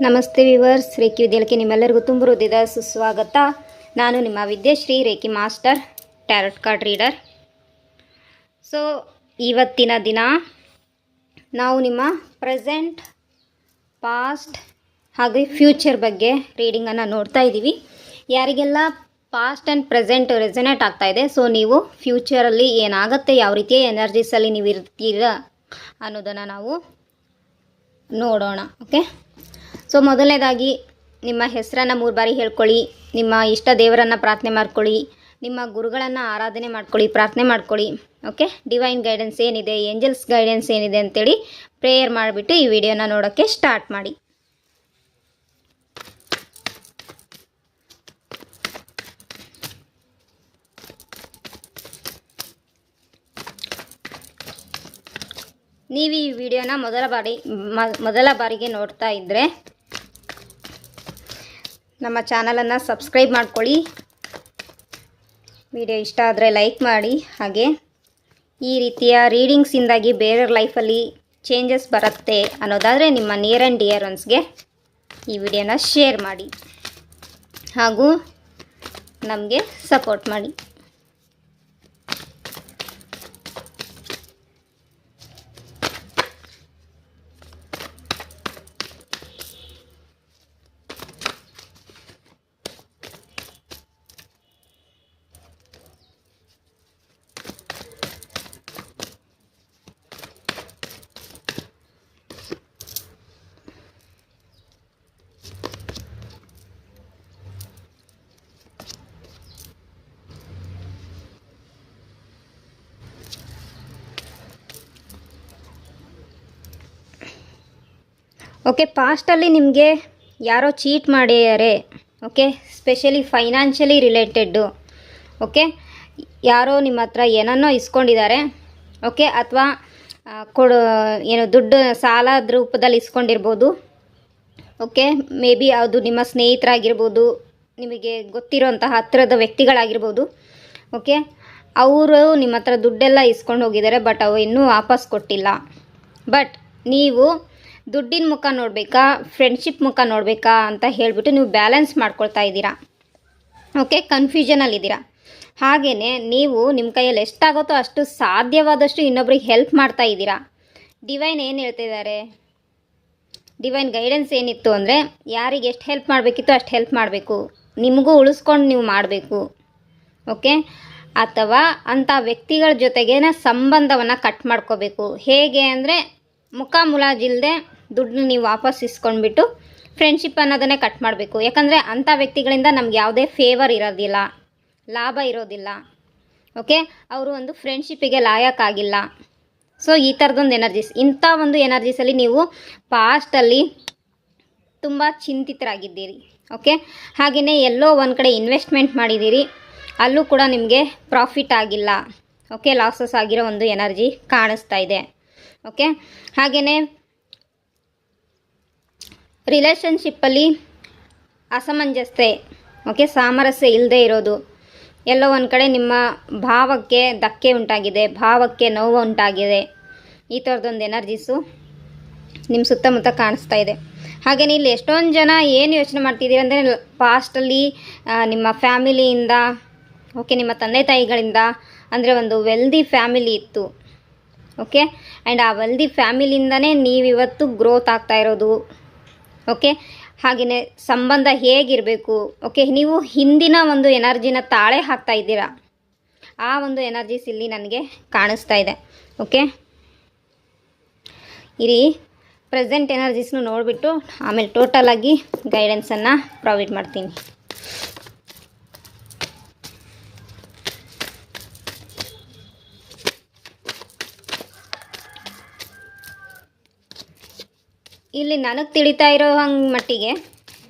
ನಮಸ್ತೆ viewers, reiki ವಿದ್ಯಾಲಯಕ್ಕೆ ನಿಮ್ಮೆಲ್ಲರಿಗೂ ತುಂಬ ಹೃದಯದ ಸುಸ್ವಾಗತ. ನಾನು ನಿಮ್ಮ Vidyashree, reiki master, tarot card reader. So ಇವತ್ತಿನ ದಿನ ನಾವು ನಿಮ್ಮ ಪ್ರೆಸೆಂಟ್, ಪಾಸ್ಟ್ ಹಾಗೆ ಫ್ಯೂಚರ್ ಬಗ್ಗೆ ರೀಡಿಂಗನ್ನು ನೋಡ್ತಾ ಇದ್ದೀವಿ. ಯಾರಿಗೆಲ್ಲ ಪಾಸ್ಟ್ ಆ್ಯಂಡ್ ಪ್ರೆಸೆಂಟ್ ರೆಸೊನೇಟ್ ಆಗ್ತಾಯಿದೆ, ಸೊ ನೀವು ಫ್ಯೂಚರಲ್ಲಿ ಏನಾಗುತ್ತೆ, ಯಾವ ರೀತಿಯ ಎನರ್ಜೀಸಲ್ಲಿ ನೀವು ಇರ್ತೀರ ಅನ್ನೋದನ್ನು ನಾವು ನೋಡೋಣ. ಓಕೆ, ಸೊ ಮೊದಲನೇದಾಗಿ ನಿಮ್ಮ ಹೆಸರನ್ನು 3 ಬಾರಿ ಹೇಳ್ಕೊಳ್ಳಿ. ನಿಮ್ಮ ಇಷ್ಟ ದೇವರನ್ನು ಪ್ರಾರ್ಥನೆ ಮಾಡ್ಕೊಳ್ಳಿ. ನಿಮ್ಮ ಗುರುಗಳನ್ನು ಆರಾಧನೆ ಮಾಡ್ಕೊಳ್ಳಿ, ಪ್ರಾರ್ಥನೆ ಮಾಡ್ಕೊಳ್ಳಿ. ಓಕೆ, ಡಿವೈನ್ ಗೈಡೆನ್ಸ್ ಏನಿದೆ, ಏಂಜಲ್ಸ್ ಗೈಡೆನ್ಸ್ ಏನಿದೆ ಅಂತೇಳಿ ಪ್ರೇಯರ್ ಮಾಡಿಬಿಟ್ಟು ಈ ವಿಡಿಯೋನ ನೋಡೋಕ್ಕೆ ಸ್ಟಾರ್ಟ್ ಮಾಡಿ. ನೀವು ಈ ವಿಡಿಯೋನ ಮೊದಲ ಬಾರಿಗೆ ನೋಡ್ತಾ ಇದ್ದರೆ ನಮ್ಮ ಚಾನಲನ್ನು ಸಬ್ಸ್ಕ್ರೈಬ್ ಮಾಡ್ಕೊಳ್ಳಿ. ವಿಡಿಯೋ ಇಷ್ಟ ಆದರೆ ಲೈಕ್ ಮಾಡಿ. ಹಾಗೆ ಈ ರೀತಿಯ ರೀಡಿಂಗ್ಸಿಂದಾಗಿ ಬೇರೆಯವ್ರ ಲೈಫಲ್ಲಿ ಚೇಂಜಸ್ ಬರುತ್ತೆ ಅನ್ನೋದಾದರೆ ನಿಮ್ಮ ನಿಯರ್ ಆ್ಯಂಡ್ ಡಿಯರ್ ಒನ್ಸ್ಗೆ ಈ ವಿಡಿಯೋನ ಶೇರ್ ಮಾಡಿ ಹಾಗೂ ನಮಗೆ ಸಪೋರ್ಟ್ ಮಾಡಿ. ಓಕೆ, ಪಾಸ್ಟಲ್ಲಿ ನಿಮಗೆ ಯಾರೋ ಚೀಟ್ ಮಾಡಿದ್ದಾರೆ. Okay, specially financially related. Okay, ಯಾರೋ ನಿಮ್ಮ ಹತ್ರ ಏನನ್ನೋ ಇಸ್ಕೊಂಡಿದ್ದಾರೆ. ಓಕೆ, ಅಥವಾ ದುಡ್ಡು ಸಾಲದ ರೂಪದಲ್ಲಿ ಇಸ್ಕೊಂಡಿರ್ಬೋದು. ಓಕೆ, ಮೇ ಬಿ ಅದು ನಿಮ್ಮ ಸ್ನೇಹಿತರಾಗಿರ್ಬೋದು, ನಿಮಗೆ ಗೊತ್ತಿರೋಂತಹ ಹತ್ತಿರದ ವ್ಯಕ್ತಿಗಳಾಗಿರ್ಬೋದು. ಓಕೆ, ಅವರು ನಿಮ್ಮ ಹತ್ರ ದುಡ್ಡೆಲ್ಲ ಇಸ್ಕೊಂಡು ಹೋಗಿದ್ದಾರೆ, ಬಟ್ ಅವು ಇನ್ನೂ ವಾಪಸ್ ಕೊಟ್ಟಿಲ್ಲ. ಬಟ್ ನೀವು ದುಡ್ಡಿನ ಮುಖ ನೋಡಬೇಕಾ, ಫ್ರೆಂಡ್ಶಿಪ್ ಮುಖ ನೋಡಬೇಕಾ ಅಂತ ಹೇಳಿಬಿಟ್ಟು ನೀವು ಬ್ಯಾಲೆನ್ಸ್ ಮಾಡ್ಕೊಳ್ತಾ ಇದ್ದೀರಾ. ಓಕೆ, ಕನ್ಫ್ಯೂಷನಲ್ಲಿದ್ದೀರಾ. ಹಾಗೆಯೇ ನೀವು ನಿಮ್ಮ ಕೈಯಲ್ಲಿ ಎಷ್ಟಾಗುತ್ತೋ ಅಷ್ಟು ಸಾಧ್ಯವಾದಷ್ಟು ಇನ್ನೊಬ್ರಿಗೆ ಹೆಲ್ಪ್ ಮಾಡ್ತಾ ಇದ್ದೀರಾ. ಡಿವೈನ್ ಏನು ಹೇಳ್ತಿದ್ದಾರೆ, ಡಿವೈನ್ ಗೈಡೆನ್ಸ್ ಏನಿತ್ತು ಅಂದರೆ, ಯಾರಿಗೆ ಎಷ್ಟು ಹೆಲ್ಪ್ ಮಾಡಬೇಕಿತ್ತು ಅಷ್ಟು ಹೆಲ್ಪ್ ಮಾಡಬೇಕು, ನಿಮಗೂ ಉಳಿಸ್ಕೊಂಡು ನೀವು ಮಾಡಬೇಕು. ಓಕೆ, ಅಥವಾ ಅಂಥ ವ್ಯಕ್ತಿಗಳ ಜೊತೆಗೇನೆ ಸಂಬಂಧವನ್ನು ಕಟ್ ಮಾಡ್ಕೋಬೇಕು. ಹೇಗೆ ಅಂದರೆ, ಮುಖ ಮುಲಾಜಿಲ್ಲದೆ ದುಡ್ಡು ನೀವು ವಾಪಸ್ ಇಸ್ಕೊಂಡ್ಬಿಟ್ಟು ಫ್ರೆಂಡ್ಶಿಪ್ ಅನ್ನೋದನ್ನೇ ಕಟ್ ಮಾಡಬೇಕು. ಯಾಕಂದರೆ ಅಂಥ ವ್ಯಕ್ತಿಗಳಿಂದ ನಮ್ಗೆ ಯಾವುದೇ ಫೇವರ್ ಇರೋದಿಲ್ಲ, ಲಾಭ ಇರೋದಿಲ್ಲ. ಓಕೆ, ಅವರು ಒಂದು ಫ್ರೆಂಡ್ಶಿಪ್ಪಿಗೆ ಲಾಯಕ್ಕಾಗಿಲ್ಲ. ಸೊ ಈ ಥರದೊಂದು ಎನರ್ಜೀಸ್, ಇಂಥ ಒಂದು ಎನರ್ಜೀಸಲ್ಲಿ ನೀವು ಪಾಸ್ಟಲ್ಲಿ ತುಂಬ ಚಿಂತಿತರಾಗಿದ್ದೀರಿ. ಓಕೆ, ಹಾಗೆಯೇ ಎಲ್ಲೋ ಒಂದು ಕಡೆ ಇನ್ವೆಸ್ಟ್ಮೆಂಟ್ ಮಾಡಿದ್ದೀರಿ, ಅಲ್ಲೂ ಕೂಡ ನಿಮಗೆ ಪ್ರಾಫಿಟ್ ಆಗಿಲ್ಲ. ಓಕೆ, ಲಾಸಸ್ ಆಗಿರೋ ಒಂದು ಎನರ್ಜಿ ಕಾಣಿಸ್ತಾ ಇದೆ. ಓಕೆ, ಹಾಗೆಯೇ ರಿಲೇಷನ್ಶಿಪ್ಪಲ್ಲಿ ಅಸಮಂಜಸತೆ, ಓಕೆ, ಸಾಮರಸ್ಯ ಇಲ್ಲದೆ ಇರೋದು, ಎಲ್ಲೋ ಒಂದು ಕಡೆ ನಿಮ್ಮ ಭಾವಕ್ಕೆ ಧಕ್ಕೆ ಉಂಟಾಗಿದೆ, ಭಾವಕ್ಕೆ ನೋವು ಉಂಟಾಗಿದೆ. ಈ ಥರದೊಂದು ಎನರ್ಜೀಸು ನಿಮ್ಮ ಸುತ್ತಮುತ್ತ ಕಾಣಿಸ್ತಾ ಇದೆ. ಹಾಗೆಯೇ ಇಲ್ಲಿ ಎಷ್ಟೊಂದು ಜನ ಏನು ಯೋಚನೆ ಮಾಡ್ತಿದ್ದೀರಿ ಅಂದರೆ, ಪಾಸ್ಟಲ್ಲಿ ನಿಮ್ಮ ಫ್ಯಾಮಿಲಿಯಿಂದ, ಓಕೆ, ನಿಮ್ಮ ತಂದೆ ತಾಯಿಗಳಿಂದ, ಅಂದರೆ ಒಂದು ವೆಲ್ದಿ ಫ್ಯಾಮಿಲಿ ಇತ್ತು. ಓಕೆ, ಆ್ಯಂಡ್ ಆ ವೆಲ್ದಿ ಫ್ಯಾಮಿಲಿಯಿಂದನೇ ನೀವಿವತ್ತು ಗ್ರೋತ್ ಆಗ್ತಾ ಇರೋದು. ಓಕೆ, ಹಾಗೆಯೇ ಸಂಬಂಧ ಹೇಗಿರಬೇಕು. ಓಕೆ, ನೀವು ಹಿಂದಿನ ಒಂದು ಎನರ್ಜಿನ ತಾಳೆ ಹಾಕ್ತಾ ಇದ್ದೀರಾ. ಆ ಒಂದು ಎನರ್ಜೀಸ್ ಇಲ್ಲಿ ನನಗೆ ಕಾಣಿಸ್ತಾ ಇದೆ. ಓಕೆ, ಇರಿ ಪ್ರೆಸೆಂಟ್ ಎನರ್ಜೀಸ್ನು ನೋಡಿಬಿಟ್ಟು ಆಮೇಲೆ ಟೋಟಲಾಗಿ ಗೈಡೆನ್ಸನ್ನು ಪ್ರೊವೈಡ್ ಮಾಡ್ತೀನಿ. ಇಲ್ಲಿ ನನಗೆ ತಿಳಿತಾ ಇರೋ ಹಂಗೆ ಮಟ್ಟಿಗೆ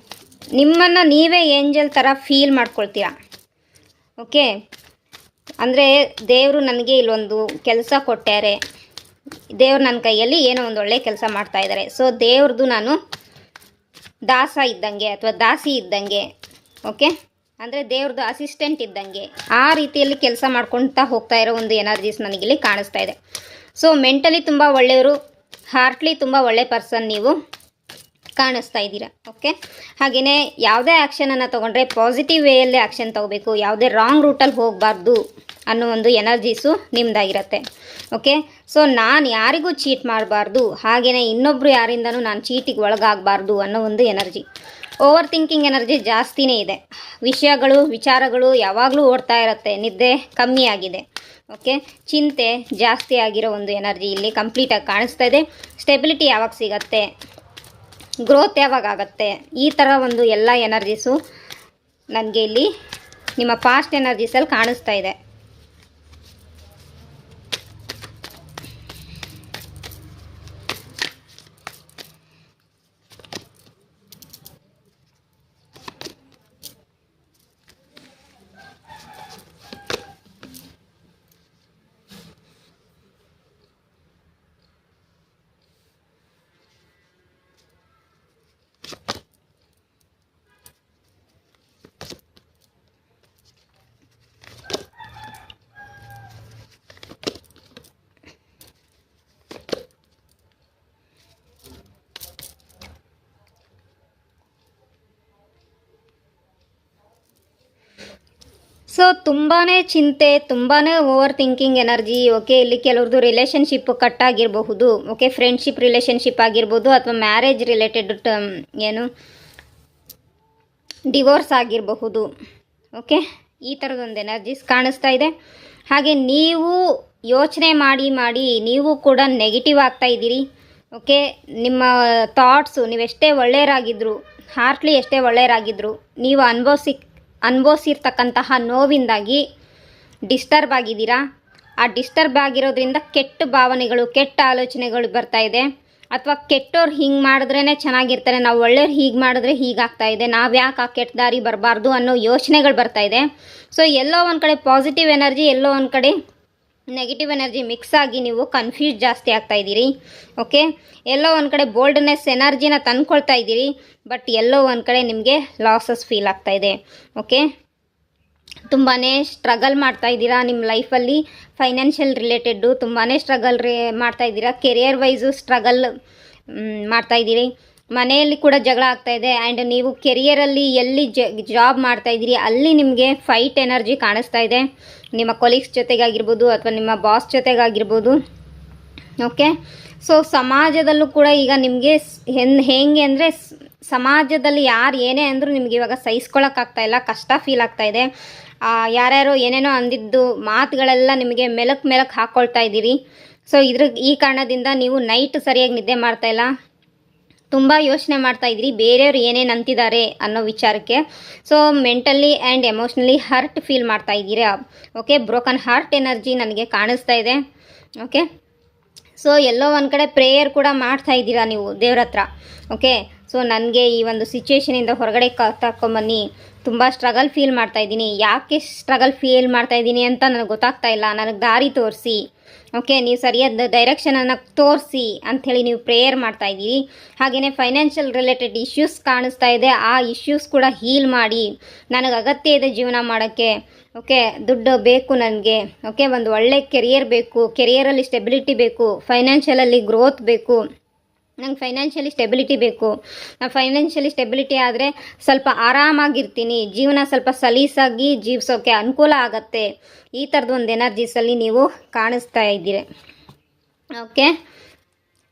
ನಿಮ್ಮನ್ನು ನೀವೇ ಏಂಜಲ್ ಥರ ಫೀಲ್ ಮಾಡ್ಕೊಳ್ತೀರಾ. ಓಕೆ, ಅಂದರೆ ದೇವರು ನನಗೆ ಇಲ್ಲೊಂದು ಕೆಲಸ ಕೊಟ್ಟಾರೆ, ದೇವ್ರು ನನ್ನ ಕೈಯಲ್ಲಿ ಏನೋ ಒಂದು ಒಳ್ಳೆ ಕೆಲಸ ಮಾಡ್ತಾಯಿದ್ದಾರೆ. ಸೊ ದೇವ್ರದ್ದು ನಾನು ದಾಸ ಇದ್ದಂಗೆ ಅಥವಾ ದಾಸಿ ಇದ್ದಂಗೆ. ಓಕೆ, ಅಂದರೆ ದೇವ್ರದ್ದು ಅಸಿಸ್ಟೆಂಟ್ ಇದ್ದಂಗೆ, ಆ ರೀತಿಯಲ್ಲಿ ಕೆಲಸ ಮಾಡ್ಕೊಳ್ತಾ ಹೋಗ್ತಾ ಇರೋ ಒಂದು ಎನರ್ಜೀಸ್ ನನಗಿಲ್ಲಿ ಕಾಣಿಸ್ತಾ ಇದೆ. ಸೊ ಮೆಂಟಲಿ ತುಂಬ ಒಳ್ಳೆಯವರು, ಹಾರ್ಟ್ಲಿ ತುಂಬ ಒಳ್ಳೆ ಪರ್ಸನ್ ನೀವು. ಕಾಣಿಸ್ತಾ ಇದ್ದೀರಾ. ಓಕೆ, ಹಾಗೆಯೇ ಯಾವುದೇ ಆ್ಯಕ್ಷನನ್ನು ತೊಗೊಂಡ್ರೆ ಪಾಸಿಟಿವ್ ವೇಯಲ್ಲೇ ಆ್ಯಕ್ಷನ್ ತೊಗೋಬೇಕು, ಯಾವುದೇ ರಾಂಗ್ ರೂಟಲ್ಲಿ ಹೋಗಬಾರ್ದು ಅನ್ನೋ ಒಂದು ಎನರ್ಜೀಸು ನಿಮ್ಮದಾಗಿರುತ್ತೆ. ಓಕೆ, ಸೊ ನಾನು ಯಾರಿಗೂ ಚೀಟ್ ಮಾಡಬಾರ್ದು, ಹಾಗೆಯೇ ಇನ್ನೊಬ್ಬರು ಯಾರಿಂದನೂ ನಾನು ಚೀಟಿಗೆ ಒಳಗಾಗಬಾರ್ದು ಅನ್ನೋ ಒಂದು ಎನರ್ಜಿ. ಓವರ್ ಥಿಂಕಿಂಗ್ ಎನರ್ಜಿ ಜಾಸ್ತಿನೇ ಇದೆ. ವಿಚಾರಗಳು ಯಾವಾಗಲೂ ಓಡ್ತಾ ಇರುತ್ತೆ. ನಿದ್ದೆ ಕಮ್ಮಿ ಆಗಿದೆ. ಓಕೆ, ಚಿಂತೆ ಜಾಸ್ತಿ ಆಗಿರೋ ಒಂದು ಎನರ್ಜಿ ಇಲ್ಲಿ ಕಂಪ್ಲೀಟಾಗಿ ಕಾಣಿಸ್ತಾ ಇದೆ. ಸ್ಟೆಬಿಲಿಟಿ ಯಾವಾಗ ಸಿಗತ್ತೆ, ಗ್ರೋತ್ ಯಾವಾಗ ಆಗುತ್ತೆ, ಈ ಥರ ಒಂದು ಎಲ್ಲ ಎನರ್ಜೀಸು ನನಗೆ ಇಲ್ಲಿ ನಿಮ್ಮ ಪಾಸ್ಟ್ ಎನರ್ಜೀಸಲ್ಲಿ ಕಾಣಿಸ್ತಾ ಇದೆ. ಸೊ ತುಂಬಾ ಚಿಂತೆ, ತುಂಬಾ ಓವರ್ ಥಿಂಕಿಂಗ್ ಎನರ್ಜಿ. ಓಕೆ, ಇಲ್ಲಿ ಕೆಲವ್ರದ್ದು ರಿಲೇಷನ್ಶಿಪ್ ಕಟ್ ಆಗಿರಬಹುದು. ಓಕೆ, ಫ್ರೆಂಡ್ಶಿಪ್ ರಿಲೇಷನ್ಶಿಪ್ ಆಗಿರ್ಬೋದು, ಅಥವಾ ಮ್ಯಾರೇಜ್ ರಿಲೇಟೆಡ್ ಡಿವೋರ್ಸ್ ಆಗಿರಬಹುದು. ಓಕೆ, ಈ ಥರದೊಂದು ಎನರ್ಜೀಸ್ ಕಾಣಿಸ್ತಾ ಇದೆ. ಹಾಗೆ ನೀವು ಯೋಚನೆ ಮಾಡಿ ನೀವು ಕೂಡ ನೆಗೆಟಿವ್ ಆಗ್ತಾ ಇದ್ದೀರಿ. ಓಕೆ, ನಿಮ್ಮ ಥಾಟ್ಸು ನೀವೆಷ್ಟೇ ಒಳ್ಳೆಯರಾಗಿದ್ದರು, ಹಾರ್ಟ್ಲಿ ಎಷ್ಟೇ ಒಳ್ಳೆಯರಾಗಿದ್ದರು, ನೀವು ಅನುಭವಿಸಿರ್ತಕ್ಕಂತಹ ನೋವಿಂದಾಗಿ ಡಿಸ್ಟರ್ಬ್ ಆಗಿದ್ದೀರಾ. ಆ ಡಿಸ್ಟರ್ಬ್ ಆಗಿರೋದ್ರಿಂದ ಕೆಟ್ಟ ಭಾವನೆಗಳು, ಕೆಟ್ಟ ಆಲೋಚನೆಗಳು ಬರ್ತಾ ಇದೆ. ಅಥವಾ ಕೆಟ್ಟವ್ರು ಹಿಂಗೆ ಮಾಡಿದ್ರೇ ಚೆನ್ನಾಗಿರ್ತಾರೆ, ನಾವು ಒಳ್ಳೆಯವ್ರು ಹೀಗೆ ಮಾಡಿದ್ರೆ ಹೀಗಾಗ್ತಾ ಇದೆ, ನಾವು ಯಾಕೆ ಆ ಕೆಟ್ಟ ದಾರಿ ಬರಬಾರ್ದು ಅನ್ನೋ ಯೋಚನೆಗಳು ಬರ್ತಾ ಇದೆ. ಸೊ ಎಲ್ಲೋ ಒಂದು ಕಡೆ ಪಾಸಿಟಿವ್ ಎನರ್ಜಿ, ಎಲ್ಲೋ ಒಂದು ಕಡೆ ನೆಗೆಟಿವ್ ಎನರ್ಜಿ ಮಿಕ್ಸ್ ಆಗಿ ನೀವು ಕನ್ಫ್ಯೂಸ್ ಜಾಸ್ತಿ ಆಗ್ತಾ ಇದ್ದೀರಿ. ಓಕೆ, ಎಲ್ಲೋ ಒಂದು ಕಡೆ ಬೋಲ್ಡ್ನೆಸ್ ಎನರ್ಜಿನ ತಂದ್ಕೊಳ್ತಾ ಇದ್ದೀರಿ, ಬಟ್ ಎಲ್ಲೋ ಒಂದು ಕಡೆ ನಿಮಗೆ ಲಾಸಸ್ ಫೀಲ್ ಆಗ್ತಾ ಇದೆ. ಓಕೆ, ತುಂಬಾ ಸ್ಟ್ರಗಲ್ ಮಾಡ್ತಾ ಇದ್ದೀರಾ ನಿಮ್ಮ ಲೈಫಲ್ಲಿ. ಫೈನಾನ್ಷಿಯಲ್ ರಿಲೇಟೆಡ್ಡು ತುಂಬಾ ಸ್ಟ್ರಗಲ್ ಮಾಡ್ತಾ ಇದ್ದೀರಾ. ಕೆರಿಯರ್ ವೈಸು ಸ್ಟ್ರಗಲ್ ಮಾಡ್ತಾ ಇದ್ದೀರಿ. ಮನೆಯಲ್ಲಿ ಕೂಡ ಜಗಳ ಆಗ್ತಾ ಇದೆ. ಆ್ಯಂಡ್ ನೀವು ಕೆರಿಯರಲ್ಲಿ ಎಲ್ಲಿ ಜಾಬ್ ಮಾಡ್ತಾ ಇದ್ದೀರಿ ಅಲ್ಲಿ ನಿಮಗೆ ಫೈಟ್ ಎನರ್ಜಿ ಕಾಣಿಸ್ತಾ ಇದೆ, ನಿಮ್ಮ ಕೊಲೀಗ್ಸ್ ಜೊತೆಗಾಗಿರ್ಬೋದು ಅಥವಾ ನಿಮ್ಮ ಬಾಸ್ ಜೊತೆಗಾಗಿರ್ಬೋದು. ಓಕೆ, ಸೊ ಸಮಾಜದಲ್ಲೂ ಕೂಡ ಈಗ ನಿಮಗೆ ಹೇಗೆ ಅಂದರೆ ಸಮಾಜದಲ್ಲಿ ಯಾರು ಏನೇ ಅಂದರೂ ನಿಮಗೆ ಇವಾಗ ಸಹಿಸ್ಕೊಳ್ಳೋಕ್ಕಾಗ್ತಾ ಇಲ್ಲ, ಕಷ್ಟ ಫೀಲ್ ಆಗ್ತಾ ಇದೆ. ಯಾರ್ಯಾರೋ ಏನೇನೋ ಅಂದಿದ್ದು ಮಾತುಗಳೆಲ್ಲ ನಿಮಗೆ ಮೆಲಕ್ಕೆ ಹಾಕ್ಕೊಳ್ತಾ ಇದ್ದೀರಿ. ಸೊ ಈ ಕಾರಣದಿಂದ ನೀವು ನೈಟ್ ಸರಿಯಾಗಿ ನಿದ್ದೆ ಮಾಡ್ತಾಯಿಲ್ಲ, ತುಂಬ ಯೋಚನೆ ಮಾಡ್ತಾ ಇದ್ದೀರಿ ಬೇರೆಯವ್ರು ಏನೇನು ಅಂತಿದ್ದಾರೆ ಅನ್ನೋ ವಿಚಾರಕ್ಕೆ. So mentally and emotionally hurt feel ಮಾಡ್ತಾ ಇದ್ದೀರಾ. ಓಕೆ, ಬ್ರೋಕನ್ ಹಾರ್ಟ್ ಎನರ್ಜಿ ನನಗೆ ಕಾಣಿಸ್ತಾ ಇದೆ. ಓಕೆ, ಸೊ ಎಲ್ಲೋ ಒಂದು ಕಡೆ ಪ್ರೇಯರ್ ಕೂಡ ಮಾಡ್ತಾ ಇದ್ದೀರಾ ನೀವು ದೇವ್ರ ಹತ್ರ. ಓಕೆ, ಸೊ ನನಗೆ ಈ ಒಂದು ಸಿಚುವೇಷನಿಂದ ಹೊರಗಡೆ ತಗೊಂಬನ್ನಿ, ತುಂಬ ಸ್ಟ್ರಗಲ್ ಫೀಲ್ ಮಾಡ್ತಾ ಇದ್ದೀನಿ, ಯಾಕೆ ಸ್ಟ್ರಗಲ್ ಫೀಲ್ ಮಾಡ್ತಾ ಇದ್ದೀನಿ ಅಂತ ನನಗೆ ಗೊತ್ತಾಗ್ತಾ ಇಲ್ಲ, ನನಗೆ ದಾರಿ ತೋರಿಸಿ. ಓಕೆ, ನೀವು ಸರಿಯಾದ ಡೈರೆಕ್ಷನನ್ನು ತೋರಿಸಿ ಅಂಥೇಳಿ ನೀವು ಪ್ರೇಯರ್ ಮಾಡ್ತಾ ಇದ್ದೀರಿ. ಹಾಗೆಯೇ ಫೈನಾನ್ಷಿಯಲ್ ರಿಲೇಟೆಡ್ ಇಶ್ಯೂಸ್ ಕಾಣಿಸ್ತಾ ಇದೆ, ಆ ಇಶ್ಯೂಸ್ ಕೂಡ ಹೀಲ್ ಮಾಡಿ. ನನಗೆ ಅಗತ್ಯ ಇದೆ ಜೀವನ ಮಾಡೋಕ್ಕೆ. ಓಕೆ, ದುಡ್ಡು ಬೇಕು ನನಗೆ. ಓಕೆ, ಒಂದು ಒಳ್ಳೆ ಕೆರಿಯರ್ ಬೇಕು, ಕೆರಿಯರಲ್ಲಿ ಸ್ಟೆಬಿಲಿಟಿ ಬೇಕು, ಫೈನಾನ್ಷಿಯಲಲ್ಲಿ ಗ್ರೋತ್ ಬೇಕು, ನಂಗೆ ಫೈನಾನ್ಷಿಯಲಿ ಸ್ಟೆಬಿಲಿಟಿ ಬೇಕು. ನಾನು ಫೈನಾನ್ಷಿಯಲಿ ಸ್ಟೆಬಿಲಿಟಿ ಆದರೆ ಸ್ವಲ್ಪ ಆರಾಮಾಗಿರ್ತೀನಿ, ಜೀವನ ಸ್ವಲ್ಪ ಸಲೀಸಾಗಿ ಜೀವಿಸೋಕ್ಕೆ ಅನುಕೂಲ ಆಗತ್ತೆ. ಈ ಥರದ್ದು ಒಂದು ಎನರ್ಜೀಸಲ್ಲಿ ನೀವು ಕಾಣಿಸ್ತಾ ಇದ್ದೀರಿ. ಓಕೆ,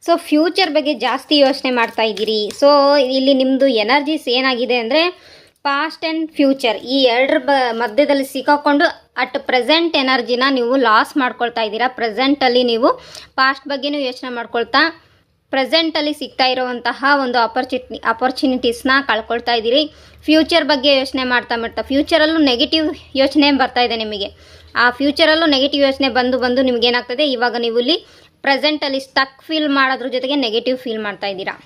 ಸೊ ಫ್ಯೂಚರ್ ಬಗ್ಗೆ ಜಾಸ್ತಿ ಯೋಚನೆ ಮಾಡ್ತಾ ಇದ್ದೀರಿ. ಸೊ ಇಲ್ಲಿ ನಿಮ್ಮದು ಎನರ್ಜೀಸ್ ಏನಾಗಿದೆ ಅಂದರೆ ಪಾಸ್ಟ್ ಆ್ಯಂಡ್ ಫ್ಯೂಚರ್ ಈ ಎರಡರ ಮಧ್ಯದಲ್ಲಿ ಸಿಕ್ಕಾಕೊಂಡು ಅಟ್ ಪ್ರೆಸೆಂಟ್ ಎನರ್ಜಿನ ನೀವು ಲಾಸ್ ಮಾಡ್ಕೊಳ್ತಾ ಇದ್ದೀರಾ. ಪ್ರೆಸೆಂಟಲ್ಲಿ ನೀವು ಪಾಸ್ಟ್ ಬಗ್ಗೆನೂ ಯೋಚನೆ ಮಾಡ್ಕೊಳ್ತಾ ಪ್ರೆಸೆಂಟಲ್ಲಿ ಸಿಗ್ತಾ ಇರೋವಂತಹ ಒಂದು ಅಪರ್ಚುನಿಟೀಸ್ನ ಕಳ್ಕೊಳ್ತಾ ಇದ್ದೀರಿ. ಫ್ಯೂಚರ್ ಬಗ್ಗೆ ಯೋಚನೆ ಮಾಡ್ತಾ ಫ್ಯೂಚರಲ್ಲೂ ನೆಗೆಟಿವ್ ಯೋಚನೆ ಬರ್ತಾ ಇದೆ ನಿಮಗೆ. ಆ ಫ್ಯೂಚರಲ್ಲೂ ನೆಗೆಟಿವ್ ಯೋಚನೆ ಬಂದು ನಿಮಗೇನಾಗ್ತದೆ, ಇವಾಗ ನೀವು ಇಲ್ಲಿ ಪ್ರೆಸೆಂಟಲ್ಲಿ ಸ್ಟಕ್ ಫೀಲ್ ಮಾಡೋದ್ರ ಜೊತೆಗೆ ನೆಗೆಟಿವ್ ಫೀಲ್ ಮಾಡ್ತಾ ಇದ್ದೀರಾ.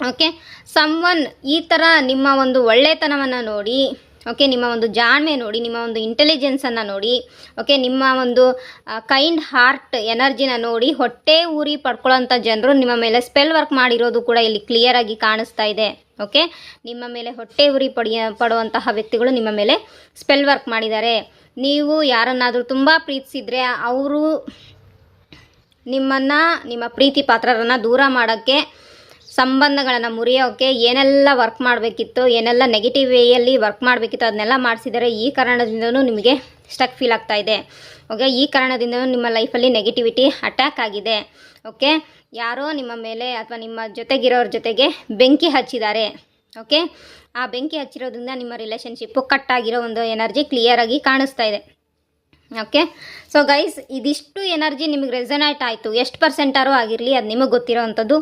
ಓಕೆ, ಸಮ್ವನ್ ಈ ಥರ ನಿಮ್ಮ ಒಂದು ಒಳ್ಳೆತನವನ್ನು ನೋಡಿ, ಓಕೆ, ನಿಮ್ಮ ಒಂದು ಜಾಣ್ಮೆ ನೋಡಿ, ನಿಮ್ಮ ಒಂದು ಇಂಟೆಲಿಜೆನ್ಸನ್ನು ನೋಡಿ, ಓಕೆ, ನಿಮ್ಮ ಒಂದು ಕೈಂಡ್ ಹಾರ್ಟ್ ಎನರ್ಜಿನ ನೋಡಿ ಹೊಟ್ಟೆ ಊರಿ ಪಡ್ಕೊಳ್ಳೋಂಥ ಜನರು ನಿಮ್ಮ ಮೇಲೆ ಸ್ಪೆಲ್ ವರ್ಕ್ ಮಾಡಿರೋದು ಕೂಡ ಇಲ್ಲಿ ಕ್ಲಿಯರಾಗಿ ಕಾಣಿಸ್ತಾ ಇದೆ. ಓಕೆ, ನಿಮ್ಮ ಮೇಲೆ ಹೊಟ್ಟೆ ಊರಿ ಪಡುವಂತಹ ವ್ಯಕ್ತಿಗಳು ನಿಮ್ಮ ಮೇಲೆ ಸ್ಪೆಲ್ ವರ್ಕ್ ಮಾಡಿದ್ದಾರೆ. ನೀವು ಯಾರನ್ನಾದರೂ ತುಂಬ ಪ್ರೀತಿಸಿದರೆ ಅವರು ನಿಮ್ಮ ಪ್ರೀತಿ ಪಾತ್ರರನ್ನು ದೂರ ಮಾಡೋಕ್ಕೆ ಸಂಬಂಧಗಳನ್ನು ಮುರಿಯೋಕ್ಕೆ ಏನೆಲ್ಲ ವರ್ಕ್ ಮಾಡಬೇಕಿತ್ತು, ಏನೆಲ್ಲ ನೆಗೆಟಿವ್ ವೇಯಲ್ಲಿ ವರ್ಕ್ ಮಾಡಬೇಕಿತ್ತು ಅದನ್ನೆಲ್ಲ ಮಾಡಿಸಿದರೆ ಈ ಕಾರಣದಿಂದನೂ ನಿಮಗೆ ಸ್ಟಕ್ ಫೀಲ್ ಆಗ್ತಾ ಇದೆ. ಓಕೆ, ಈ ಕಾರಣದಿಂದನೂ ನಿಮ್ಮ ಲೈಫಲ್ಲಿ ನೆಗೆಟಿವಿಟಿ ಅಟ್ಯಾಕ್ ಆಗಿದೆ. ಓಕೆ, ಯಾರೋ ನಿಮ್ಮ ಮೇಲೆ ಅಥವಾ ನಿಮ್ಮ ಜೊತೆಗಿರೋರ ಜೊತೆಗೆ ಬೆಂಕಿ ಹಚ್ಚಿದ್ದಾರೆ. ಓಕೆ, ಆ ಬೆಂಕಿ ಹಚ್ಚಿರೋದ್ರಿಂದ ನಿಮ್ಮ ರಿಲೇಷನ್ಶಿಪ್ಪು ಕಟ್ಟಾಗಿರೋ ಒಂದು ಎನರ್ಜಿ ಕ್ಲಿಯರಾಗಿ ಕಾಣಿಸ್ತಾ ಇದೆ. ಓಕೆ, ಸೊ ಗೈಸ್, ಇದಿಷ್ಟು ಎನರ್ಜಿ ನಿಮಗೆ ರೆಸೊನೇಟ್ ಆಯಿತು, ಎಷ್ಟು ಪರ್ಸೆಂಟಾರು ಆಗಿರಲಿ ಅದು ನಿಮಗೆ ಗೊತ್ತಿರೋ ಅಂಥದ್ದು.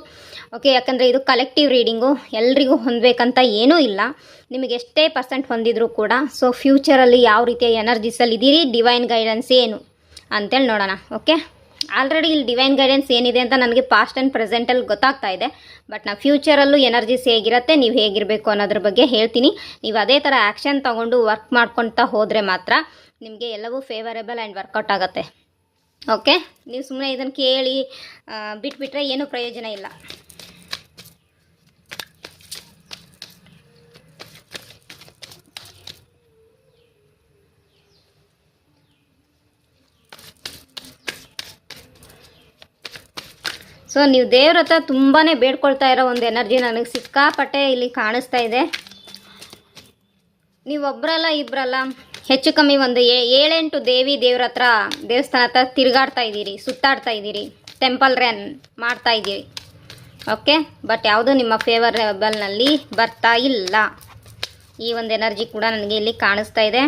ಓಕೆ, ಯಾಕಂದರೆ ಇದು ಕಲೆಕ್ಟಿವ್ ರೀಡಿಂಗು, ಎಲ್ರಿಗೂ ಹೊಂದಬೇಕಂತ ಏನೂ ಇಲ್ಲ. ನಿಮಗೆ ಎಷ್ಟೇ ಪರ್ಸೆಂಟ್ ಹೊಂದಿದ್ರು ಕೂಡ ಸೊ ಫ್ಯೂಚರಲ್ಲಿ ಯಾವ ರೀತಿಯ ಎನರ್ಜೀಸಲ್ಲಿ ಇದ್ದೀರಿ, ಡಿವೈನ್ ಗೈಡೆನ್ಸ್ ಏನು ಅಂತೇಳಿ ನೋಡೋಣ. ಓಕೆ, ಆಲ್ರೆಡಿ ಇಲ್ಲಿ ಡಿವೈನ್ ಗೈಡೆನ್ಸ್ ಏನಿದೆ ಅಂತ ನನಗೆ ಪಾಸ್ಟ್ ಆ್ಯಂಡ್ ಪ್ರೆಸೆಂಟಲ್ಲಿ ಗೊತ್ತಾಗ್ತಾ ಇದೆ. ಬಟ್ ನಾವು ಫ್ಯೂಚರಲ್ಲೂ ಎನರ್ಜೀಸ್ ಹೇಗಿರುತ್ತೆ, ನೀವು ಹೇಗಿರಬೇಕು ಅನ್ನೋದ್ರ ಬಗ್ಗೆ ಹೇಳ್ತೀನಿ. ನೀವು ಅದೇ ಥರ ಆ್ಯಕ್ಷನ್ ತೊಗೊಂಡು ವರ್ಕ್ ಮಾಡ್ಕೊಳ್ತಾ ಹೋದರೆ ಮಾತ್ರ ನಿಮಗೆ ಎಲ್ಲವೂ ಫೇವರೇಬಲ್ ಆ್ಯಂಡ್ ವರ್ಕೌಟ್ ಆಗುತ್ತೆ. ಓಕೆ, ನೀವು ಸುಮ್ಮನೆ ಇದನ್ನು ಕೇಳಿ ಬಿಟ್ಬಿಟ್ರೆ ಏನೂ ಪ್ರಯೋಜನ ಇಲ್ಲ. ಸೊ ನೀವು ದೇವ್ರ ಹತ್ರ ತುಂಬಾ ಬೇಡ್ಕೊಳ್ತಾ ಇರೋ ಒಂದು ಎನರ್ಜಿ ನನಗೆ ಸಿಕ್ಕಾಪಟ್ಟೆ ಇಲ್ಲಿ ಕಾಣಿಸ್ತಾ ಇದೆ. ನೀವೊಬ್ಬರಲ್ಲ ಇಬ್ಬರಲ್ಲ, ಹೆಚ್ಚು ಕಮ್ಮಿ ಒಂದು 7-8 ದೇವ್ರ ಹತ್ರ ದೇವಸ್ಥಾನ ಹತ್ರ ತಿರುಗಾಡ್ತಾ ಇದ್ದೀರಿ, ಸುತ್ತಾಡ್ತಾ ಇದ್ದೀರಿ, ಟೆಂಪಲ್ ರನ್ ಮಾಡ್ತಾ ಇದ್ದೀರಿ. ಓಕೆ, ಬಟ್ ಯಾವುದೂ ನಿಮ್ಮ ಫೇವರೇಬಲ್ನಲ್ಲಿ ಬರ್ತಾ ಇಲ್ಲ. ಈ ಒಂದು ಎನರ್ಜಿ ಕೂಡ ನನಗೆ ಇಲ್ಲಿ ಕಾಣಿಸ್ತಾ ಇದೆ.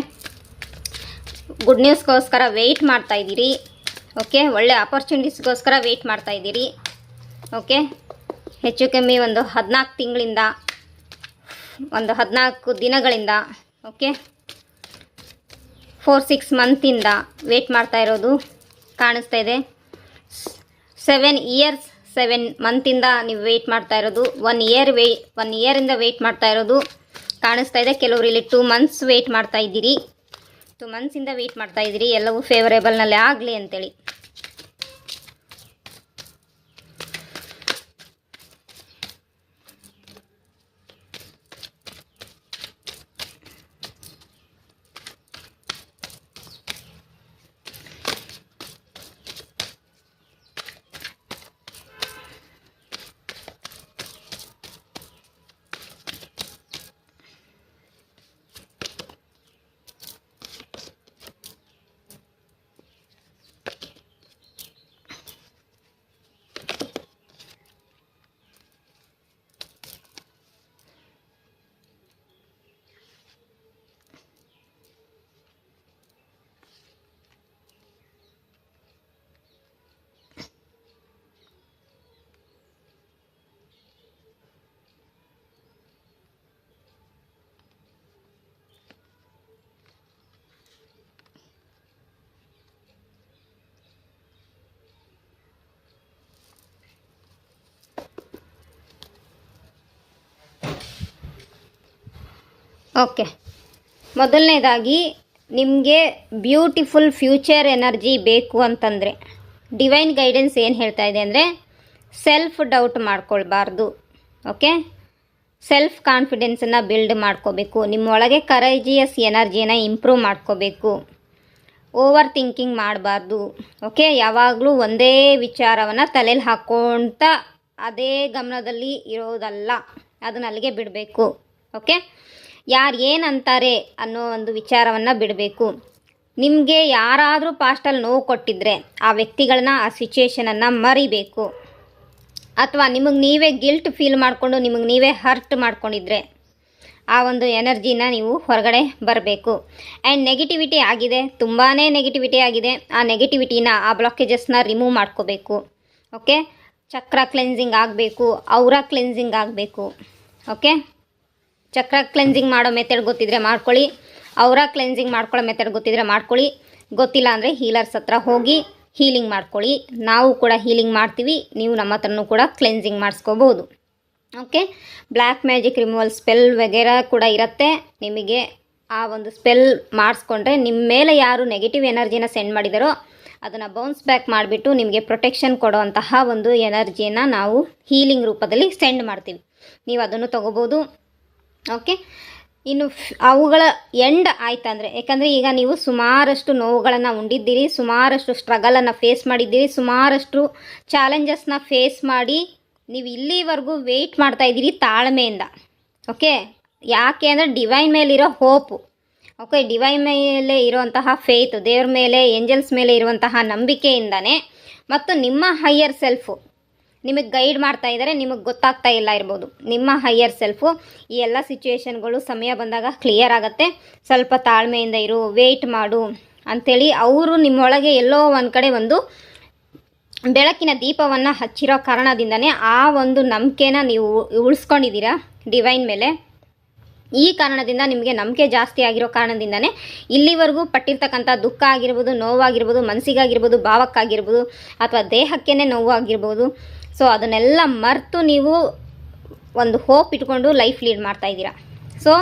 ಗುಡ್ ನ್ಯೂಸ್ಗೋಸ್ಕರ ವೆಯ್ಟ್ ಮಾಡ್ತಾ ಇದ್ದೀರಿ. ಓಕೆ, ಒಳ್ಳೆ ಆಪರ್ಚುನಿಟೀಸ್ಗೋಸ್ಕರ ವೆಯ್ಟ್ ಮಾಡ್ತಾ ಇದ್ದೀರಿ. ಓಕೆ, ಹೆಚ್ಚು ಕಮ್ಮಿ ಒಂದು 14 ತಿಂಗಳಿಂದ, ಒಂದು 14 ದಿನಗಳಿಂದ, ಓಕೆ 4-6 ಮಂತಿಂದ ವೆಯ್ಟ್ ಮಾಡ್ತಾ ಇರೋದು ಕಾಣಿಸ್ತಾ ಇದೆ. 7 ಇಯರ್ಸ್ 7 ಮಂತಿಂದ ನೀವು ವೆಯ್ಟ್ ಮಾಡ್ತಾ ಇರೋದು, 1 ಇಯರಿಂದ ವೆಯ್ಟ್ ಮಾಡ್ತಾ ಇರೋದು ಕಾಣಿಸ್ತಾ ಇದೆ. ಕೆಲವರು ಇಲ್ಲಿ 2 ಮಂತ್ಸ್ ವೆಯ್ಟ್ ಮಾಡ್ತಾ ಇದ್ದೀರಿ, 2 ಮಂತ್ಸಿಂದ ವೆಯ್ಟ್ ಮಾಡ್ತಾ ಇದ್ದೀರಿ ಎಲ್ಲವೂ ಫೇವರೇಬಲ್ನಲ್ಲಿ ಆಗಲಿ ಅಂತೇಳಿ. ಓಕೆ, ಮೊದಲನೇದಾಗಿ ನಿಮಗೆ ಬ್ಯೂಟಿಫುಲ್ ಫ್ಯೂಚರ್ ಎನರ್ಜಿ ಬೇಕು ಅಂತಂದರೆ ಡಿವೈನ್ ಗೈಡೆನ್ಸ್ ಏನು ಹೇಳ್ತಾ ಇದೆ ಅಂದರೆ ಸೆಲ್ಫ್ ಡೌಟ್ ಮಾಡ್ಕೊಳ್ಬಾರ್ದು. ಓಕೆ, ಸೆಲ್ಫ್ ಕಾನ್ಫಿಡೆನ್ಸನ್ನು ಬಿಲ್ಡ್ ಮಾಡ್ಕೋಬೇಕು. ನಿಮ್ಮೊಳಗೆ ಕರೇಜಿಯಸ್ ಎನರ್ಜಿಯನ್ನು ಇಂಪ್ರೂವ್ ಮಾಡ್ಕೋಬೇಕು. ಓವರ್ ಥಿಂಕಿಂಗ್ ಮಾಡಬಾರ್ದು. ಓಕೆ, ಯಾವಾಗಲೂ ಒಂದೇ ವಿಚಾರವನ್ನು ತಲೆಯಲ್ಲಿ ಹಾಕ್ಕೊಳ್ತ ಅದೇ ಗಮನದಲ್ಲಿ ಇರೋದಲ್ಲ, ಅದನ್ನ ಅಲ್ಲಿಗೆ ಬಿಡಬೇಕು. ಓಕೆ, ಯಾರು ಏನಂತಾರೆ ಅನ್ನೋ ಒಂದು ವಿಚಾರವನ್ನು ಬಿಡಬೇಕು. ನಿಮಗೆ ಯಾರಾದರೂ ಪಾಸ್ಟಲ್ಲಿ ನೋವು ಕೊಟ್ಟಿದ್ದರೆ ಆ ವ್ಯಕ್ತಿಗಳನ್ನ, ಆ ಸಿಚುವೇಶನನ್ನು ಮರಿಬೇಕು. ಅಥವಾ ನಿಮಗೆ ನೀವೇ ಗಿಲ್ಟ್ ಫೀಲ್ ಮಾಡಿಕೊಂಡು ನಿಮಗೆ ನೀವೇ ಹರ್ಟ್ ಮಾಡ್ಕೊಂಡಿದ್ರೆ ಆ ಒಂದು ಎನರ್ಜಿನ ನೀವು ಹೊರಗಡೆ ಬರಬೇಕು. ಆ್ಯಂಡ್ ನೆಗೆಟಿವಿಟಿ ಆಗಿದೆ, ತುಂಬಾ ನೆಗೆಟಿವಿಟಿ ಆಗಿದೆ. ಆ ನೆಗೆಟಿವಿಟಿನ, ಆ ಬ್ಲಾಕೇಜಸ್ನ ರಿಮೂವ್ ಮಾಡ್ಕೋಬೇಕು. ಓಕೆ, ಚಕ್ರ ಕ್ಲೆನ್ಸಿಂಗ್ ಆಗಬೇಕು, ಔರಾ ಕ್ಲೆನ್ಸಿಂಗ್ ಆಗಬೇಕು. ಓಕೆ, ಚಕ್ರ ಕ್ಲೆನ್ಸಿಂಗ್ ಮಾಡೋ ಮೆಥಡ್ ಗೊತ್ತಿದ್ರೆ ಮಾಡ್ಕೊಳ್ಳಿ, ಔರಾ ಕ್ಲೆನ್ಸಿಂಗ್ ಮಾಡ್ಕೊಳ್ಳೋ ಮೆಥಡ್ ಗೊತ್ತಿದ್ರೆ ಮಾಡ್ಕೊಳ್ಳಿ. ಗೊತ್ತಿಲ್ಲ ಅಂದರೆ ಹೀಲರ್ಸ್ ಹತ್ರ ಹೋಗಿ ಹೀಲಿಂಗ್ ಮಾಡ್ಕೊಳ್ಳಿ. ನಾವು ಕೂಡ ಹೀಲಿಂಗ್ ಮಾಡ್ತೀವಿ, ನೀವು ನಮ್ಮ ಹತ್ರನೂ ಕೂಡ ಕ್ಲೆನ್ಸಿಂಗ್ ಮಾಡಿಸ್ಕೋಬೋದು. Okay, black magic removal spell ವಗೇರ ಕೂಡ ಇರುತ್ತೆ. ನಿಮಗೆ ಆ ಒಂದು ಸ್ಪೆಲ್ ಮಾಡಿಸ್ಕೊಂಡ್ರೆ ನಿಮ್ಮ ಮೇಲೆ ಯಾರು ನೆಗೆಟಿವ್ ಎನರ್ಜಿನ ಸೆಂಡ್ ಮಾಡಿದಾರೋ ಅದನ್ನು ಬೌನ್ಸ್ ಬ್ಯಾಕ್ ಮಾಡಿಬಿಟ್ಟು ನಿಮಗೆ ಪ್ರೊಟೆಕ್ಷನ್ ಕೊಡುವಂತಹ ಒಂದು ಎನರ್ಜಿಯನ್ನು ನಾವು ಹೀಲಿಂಗ್ ರೂಪದಲ್ಲಿ ಸೆಂಡ್ ಮಾಡ್ತೀವಿ. ನೀವು ಅದನ್ನು ತೊಗೋಬೋದು. ಓಕೆ, ಇನ್ನು ಅವುಗಳ ಎಂಡ್ ಆಯ್ತಂದರೆ, ಯಾಕಂದರೆ ಈಗ ನೀವು ಸುಮಾರಷ್ಟು ನೋವುಗಳನ್ನು ಉಂಡಿದ್ದೀರಿ, ಸುಮಾರಷ್ಟು ಸ್ಟ್ರಗಲನ್ನು ಫೇಸ್ ಮಾಡಿದ್ದೀರಿ, ಸುಮಾರಷ್ಟು ಚಾಲೆಂಜಸ್ನ ಫೇಸ್ ಮಾಡಿ ನೀವು ಇಲ್ಲಿವರೆಗೂ ವೆಯ್ಟ್ ಮಾಡ್ತಾ ಇದ್ದೀರಿ ತಾಳ್ಮೆಯಿಂದ. ಓಕೆ, ಯಾಕೆ ಅಂದರೆ ಡಿವೈನ್ ಮೇಲಿರೋ ಹೋಪು, ಓಕೆ, ಡಿವೈನ್ ಮೇಲೆ ಇರುವಂತಹ ಫೇತ್, ದೇವ್ರ ಮೇಲೆ, ಏಂಜಲ್ಸ್ ಮೇಲೆ ಇರುವಂತಹ ನಂಬಿಕೆಯಿಂದನೇ, ಮತ್ತು ನಿಮ್ಮ ಹೈಯರ್ ಸೆಲ್ಫು ನಿಮಗೆ ಗೈಡ್ ಮಾಡ್ತಾ ಇದ್ದಾರೆ, ನಿಮಗೆ ಗೊತ್ತಾಗ್ತಾ ಇಲ್ಲ ಇರ್ಬೋದು. ನಿಮ್ಮ ಹೈಯರ್ ಸೆಲ್ಫು ಈ ಎಲ್ಲ ಸಿಚುವೇಶನ್ಗಳು ಸಮಯ ಬಂದಾಗ ಕ್ಲಿಯರ್ ಆಗುತ್ತೆ, ಸ್ವಲ್ಪ ತಾಳ್ಮೆಯಿಂದ ಇರು, ವೆಯ್ಟ್ ಮಾಡು ಅಂಥೇಳಿ ಅವರು ನಿಮ್ಮೊಳಗೆ ಎಲ್ಲೋ ಒಂದು ಕಡೆ ಒಂದು ಬೆಳಕಿನ ದೀಪವನ್ನು ಹಚ್ಚಿರೋ ಕಾರಣದಿಂದನೇ ಆ ಒಂದು ನಂಬಿಕೆನ ನೀವು ಉಳಿಸ್ಕೊಂಡಿದ್ದೀರಾ ಡಿವೈನ್ ಮೇಲೆ. ಈ ಕಾರಣದಿಂದ ನಿಮಗೆ ನಂಬಿಕೆ ಜಾಸ್ತಿ ಆಗಿರೋ ಕಾರಣದಿಂದನೇ ಇಲ್ಲಿವರೆಗೂ ಪಟ್ಟಿರ್ತಕ್ಕಂಥ ದುಃಖ ಆಗಿರ್ಬೋದು, ನೋವಾಗಿರ್ಬೋದು, ಮನಸ್ಸಿಗಾಗಿರ್ಬೋದು, ಭಾವಕ್ಕಾಗಿರ್ಬೋದು, ಅಥವಾ ದೇಹಕ್ಕೇ ನೋವು ಆಗಿರ್ಬೋದು, ಸೊ ಅದನ್ನೆಲ್ಲ ಮರೆತು ನೀವು ಒಂದು ಹೋಪ್ ಇಟ್ಕೊಂಡು ಲೈಫ್ ಲೀಡ್ ಮಾಡ್ತಾ ಇದ್ದೀರಾ. ಸೊ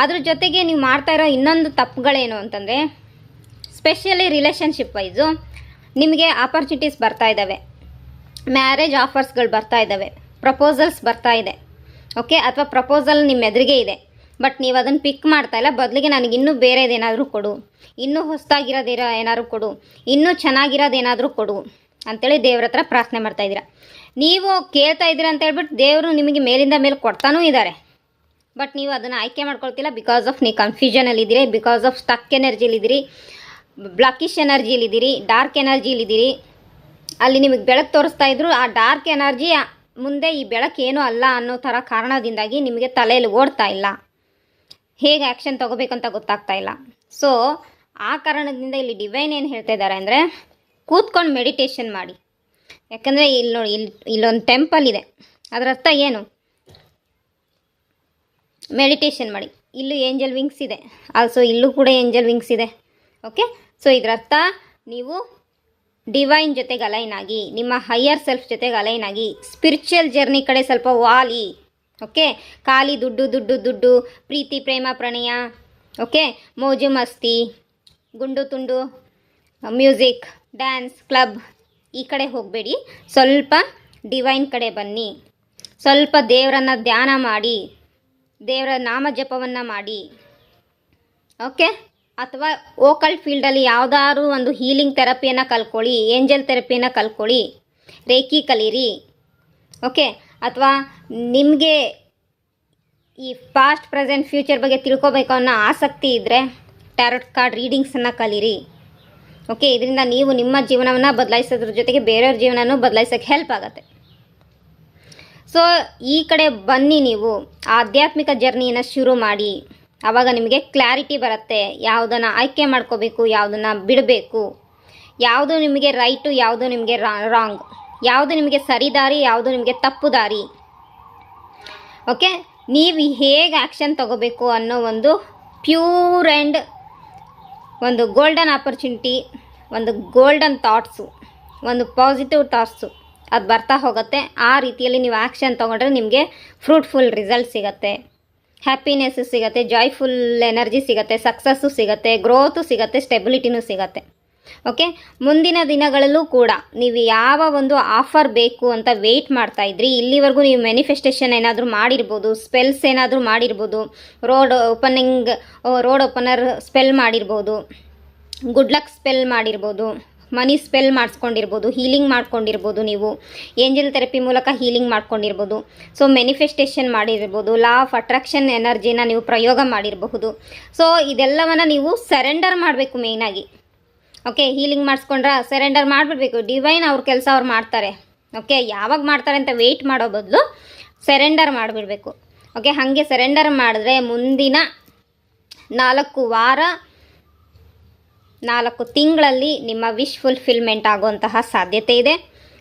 ಅದ್ರ ಜೊತೆಗೆ ನೀವು ಮಾಡ್ತಾ ಇರೋ ಇನ್ನೊಂದು ತಪ್ಪುಗಳೇನು ಅಂತಂದರೆ, ಸ್ಪೆಷಲಿ ರಿಲೇಷನ್ಶಿಪ್ ವೈಸು ನಿಮಗೆ ಆಪರ್ಚುನಿಟೀಸ್ ಬರ್ತಾ ಇದ್ದಾವೆ, ಮ್ಯಾರೇಜ್ ಆಫರ್ಸ್ಗಳು ಬರ್ತಾ ಇದ್ದಾವೆ, ಪ್ರಪೋಸಲ್ಸ್ ಬರ್ತಾ ಇದೆ, ಓಕೆ, ಅಥವಾ ಪ್ರಪೋಸಲ್ ನಿಮ್ಮ ಎದುರಿಗೆ ಇದೆ, ಬಟ್ ನೀವು ಅದನ್ನು ಪಿಕ್ ಮಾಡ್ತಾ ಇಲ್ಲ. ಬದಲಿಗೆ ನನಗೆ ಇನ್ನೂ ಬೇರೆದೇನಾದರೂ ಕೊಡು, ಇನ್ನೂ ಹೊಸದಾಗಿರೋದೇನೋ ಏನಾದರೂ ಕೊಡು, ಇನ್ನೂ ಚೆನ್ನಾಗಿರೋದೇನಾದರೂ ಕೊಡು ಅಂಥೇಳಿ ದೇವ್ರ ಹತ್ರ ಪ್ರಾರ್ಥನೆ ಮಾಡ್ತಾಯಿದ್ದೀರಾ. ನೀವು ಕೇಳ್ತಾ ಇದ್ದೀರಾ ಅಂತ ಹೇಳ್ಬಿಟ್ಟು ದೇವರು ನಿಮಗೆ ಮೇಲಿಂದ ಮೇಲೆ ಕೊಡ್ತಾನೂ ಇದ್ದಾರೆ, ಬಟ್ ನೀವು ಅದನ್ನು ಆಯ್ಕೆ ಮಾಡ್ಕೊಳ್ತಿಲ್ಲ. ಬಿಕಾಸ್ ಆಫ್ ನೀವು ಕನ್ಫ್ಯೂಷನಲ್ಲಿದ್ದೀರಿ, because of stuck ಎನರ್ಜಿಲಿದ್ದೀರಿ, blackish ಎನರ್ಜಿಲಿದ್ದೀರಿ, dark ಎನರ್ಜಿಲಿದ್ದೀರಿ. ಅಲ್ಲಿ ನಿಮಗೆ ಬೆಳಕು ತೋರಿಸ್ತಾ ಇದ್ರು, ಆ ಡಾರ್ಕ್ ಎನರ್ಜಿ ಮುಂದೆ ಈ ಬೆಳಕು ಏನೂ ಅಲ್ಲ ಅನ್ನೋ ಥರ ಕಾರಣದಿಂದಾಗಿ ನಿಮಗೆ ತಲೆಯಲ್ಲಿ ಓಡ್ತಾ ಇಲ್ಲ, ಹೇಗೆ ಆ್ಯಕ್ಷನ್ ತೊಗೋಬೇಕಂತ ಗೊತ್ತಾಗ್ತಾ ಇಲ್ಲ. ಸೊ ಆ ಕಾರಣದಿಂದ ಇಲ್ಲಿ ಡಿವೈನ್ ಏನು ಹೇಳ್ತಾ ಇದ್ದಾರೆ ಅಂದರೆ, ಕೂತ್ಕೊಂಡು ಮೆಡಿಟೇಷನ್ ಮಾಡಿ. ಯಾಕಂದರೆ ಇಲ್ಲಿ ನೋಡಿ, ಇಲ್ಲೊಂದು ಟೆಂಪಲ್ ಇದೆ, ಅದರ ಅರ್ಥ ಏನು? ಮೆಡಿಟೇಷನ್ ಮಾಡಿ. ಇಲ್ಲೂ ಏಂಜಲ್ ವಿಂಗ್ಸ್ ಇದೆ, ಆಲ್ಸೋ ಇಲ್ಲೂ ಕೂಡ ಏಂಜಲ್ ವಿಂಗ್ಸ್ ಇದೆ, ಓಕೆ. ಸೊ ಇದರ ಅರ್ಥ ನೀವು ಡಿವೈನ್ ಜೊತೆಗೆ ಅಲೈನ್ ಆಗಿ, ನಿಮ್ಮ ಹೈಯರ್ ಸೆಲ್ಫ್ ಜೊತೆಗೆ ಅಲೈನ್ ಆಗಿ, ಸ್ಪಿರಿಚುವಲ್ ಜರ್ನಿ ಕಡೆ ಸ್ವಲ್ಪ ವಾಲಿ, ಓಕೆ. ಖಾಲಿ ದುಡ್ಡು ದುಡ್ಡು ದುಡ್ಡು, ಪ್ರೀತಿ ಪ್ರೇಮ ಪ್ರಣಯ, ಓಕೆ, ಮೋಜು ಮಸ್ತಿ, ಗುಂಡು ತುಂಡು, ಮ್ಯೂಸಿಕ್, ಡ್ಯಾನ್ಸ್, ಕ್ಲಬ್, ಈ ಕಡೆ ಹೋಗಬೇಡಿ. ಸ್ವಲ್ಪ ಡಿವೈನ್ ಕಡೆ ಬನ್ನಿ, ಸ್ವಲ್ಪ ದೇವರನ್ನು ಧ್ಯಾನ ಮಾಡಿ, ದೇವರ ನಾಮ ಜಪವನ್ನು ಮಾಡಿ, ಓಕೆ. ಅಥವಾ ವೋಕಲ್ ಫೀಲ್ಡಲ್ಲಿ ಯಾವುದಾದ್ರೂ ಒಂದು ಹೀಲಿಂಗ್ ಥೆರಪಿಯನ್ನು ಕಲ್ತ್ಕೊಳ್ಳಿ, ಏಂಜಲ್ ಥೆರಪಿಯನ್ನು ಕಲ್ತ್ಕೊಳ್ಳಿ, ರೇಖಿ ಕಲೀರಿ, ಓಕೆ. ಅಥವಾ ನಿಮಗೆ ಈ ಪಾಸ್ಟ್ ಪ್ರೆಸೆಂಟ್ ಫ್ಯೂಚರ್ ಬಗ್ಗೆ ತಿಳ್ಕೊಬೇಕು ಅನ್ನೋ ಆಸಕ್ತಿ ಇದ್ದರೆ ಟ್ಯಾರೋಟ್ ಕಾರ್ಡ್ ರೀಡಿಂಗ್ಸನ್ನು ಕಲೀರಿ, ಓಕೆ. ಇದರಿಂದ ನೀವು ನಿಮ್ಮ ಜೀವನವನ್ನು ಬದಲಾಯಿಸೋದ್ರ ಜೊತೆಗೆ ಬೇರೆಯವ್ರ ಜೀವನನೂ ಬದಲಾಯಿಸೋಕ್ಕೆ ಹೆಲ್ಪ್ ಆಗುತ್ತೆ. ಸೊ ಈ ಕಡೆ ಬನ್ನಿ, ನೀವು ಆಧ್ಯಾತ್ಮಿಕ ಜರ್ನಿಯನ್ನು ಶುರು ಮಾಡಿ. ಆವಾಗ ನಿಮಗೆ ಕ್ಲಾರಿಟಿ ಬರುತ್ತೆ, ಯಾವುದನ್ನು ಆಯ್ಕೆ ಮಾಡ್ಕೋಬೇಕು, ಯಾವುದನ್ನು ಬಿಡಬೇಕು, ಯಾವುದು ನಿಮಗೆ ರೈಟು, ಯಾವುದು ನಿಮಗೆ ರಾಂಗ್, ಯಾವುದು ನಿಮಗೆ ಸರಿ ದಾರಿ, ಯಾವುದು ನಿಮಗೆ ತಪ್ಪು ದಾರಿ, ಓಕೆ. ನೀವು ಹೇಗೆ ಆ್ಯಕ್ಷನ್ ತಗೋಬೇಕು ಅನ್ನೋ ಒಂದು ಪ್ಯೂರ್ ಆ್ಯಂಡ್ ಒಂದು ಗೋಲ್ಡನ್ ಆಪರ್ಚುನಿಟಿ, ಒಂದು ಗೋಲ್ಡನ್ ಥಾಟ್ಸು, ಒಂದು ಪಾಸಿಟಿವ್ ಥಾಟ್ಸು ಅದು ಬರ್ತಾ ಹೋಗುತ್ತೆ. ಆ ರೀತಿಯಲ್ಲಿ ನೀವು ಆ್ಯಕ್ಷನ್ ತೊಗೊಂಡ್ರೆ ನಿಮಗೆ ಫ್ರೂಟ್ಫುಲ್ ರಿಸಲ್ಟ್ ಸಿಗುತ್ತೆ, ಹ್ಯಾಪಿನೆಸ್ಸು ಸಿಗುತ್ತೆ, ಜಾಯ್ಫುಲ್ ಎನರ್ಜಿ ಸಿಗುತ್ತೆ, ಸಕ್ಸಸ್ಸು ಸಿಗುತ್ತೆ, ಗ್ರೋತು ಸಿಗುತ್ತೆ, ಸ್ಟೆಬಿಲಿಟಿನೂ ಸಿಗುತ್ತೆ, ಓಕೆ. ಮುಂದಿನ ದಿನಗಳಲ್ಲೂ ಕೂಡ ನೀವು ಯಾವ ಒಂದು ಆಫರ್ ಬೇಕು ಅಂತ ವೆಯ್ಟ್ ಮಾಡ್ತಾ ಇದ್ರಿ, ಇಲ್ಲಿವರೆಗೂ ನೀವು ಮ್ಯಾನಿಫೆಸ್ಟೇಷನ್ ಏನಾದರೂ ಮಾಡಿರ್ಬೋದು, ಸ್ಪೆಲ್ಸ್ ಏನಾದರೂ ಮಾಡಿರ್ಬೋದು, ರೋಡ್ ಓಪನರ್ ಸ್ಪೆಲ್ ಮಾಡಿರ್ಬೋದು, ಗುಡ್ ಲಕ್ ಸ್ಪೆಲ್ ಮಾಡಿರ್ಬೋದು, ಮನಿ ಸ್ಪೆಲ್ ಮಾಡಿಸ್ಕೊಂಡಿರ್ಬೋದು, ಹೀಲಿಂಗ್ ಮಾಡ್ಕೊಂಡಿರ್ಬೋದು, ನೀವು ಏಂಜಲ್ ಥೆರಪಿ ಮೂಲಕ ಹೀಲಿಂಗ್ ಮಾಡ್ಕೊಂಡಿರ್ಬೋದು. ಸೊ ಮ್ಯಾನಿಫೆಸ್ಟೇಷನ್ ಮಾಡಿರ್ಬೋದು, ಲಾ ಆಫ್ ಅಟ್ರಾಕ್ಷನ್ ಎನರ್ಜಿನ ನೀವು ಪ್ರಯೋಗ ಮಾಡಿರಬಹುದು. ಸೊ ಇದೆಲ್ಲವನ್ನು ನೀವು ಸರೆಂಡರ್ ಮಾಡಬೇಕು ಮೇಯ್ನಾಗಿ, ಓಕೆ. ಹೀಲಿಂಗ್ ಮಾಡಿಸ್ಕೊಂಡ್ರೆ ಸರೆಂಡರ್ ಮಾಡಿಬಿಡ್ಬೇಕು. ಡಿವೈನ್ ಅವ್ರ ಕೆಲಸ ಅವ್ರು ಮಾಡ್ತಾರೆ, ಓಕೆ. ಯಾವಾಗ ಮಾಡ್ತಾರೆ ಅಂತ ವೆಯ್ಟ್ ಮಾಡೋ ಬದಲು ಸರೆಂಡರ್ ಮಾಡಿಬಿಡ್ಬೇಕು, ಓಕೆ. ಹಾಗೆ ಸರೆಂಡರ್ ಮಾಡಿದ್ರೆ ಮುಂದಿನ 4 ವಾರ 4 ತಿಂಗಳಲ್ಲಿ ನಿಮ್ಮ ವಿಶ್ ಫುಲ್ಫಿಲ್ಮೆಂಟ್ ಆಗುವಂತಹ ಸಾಧ್ಯತೆ ಇದೆ.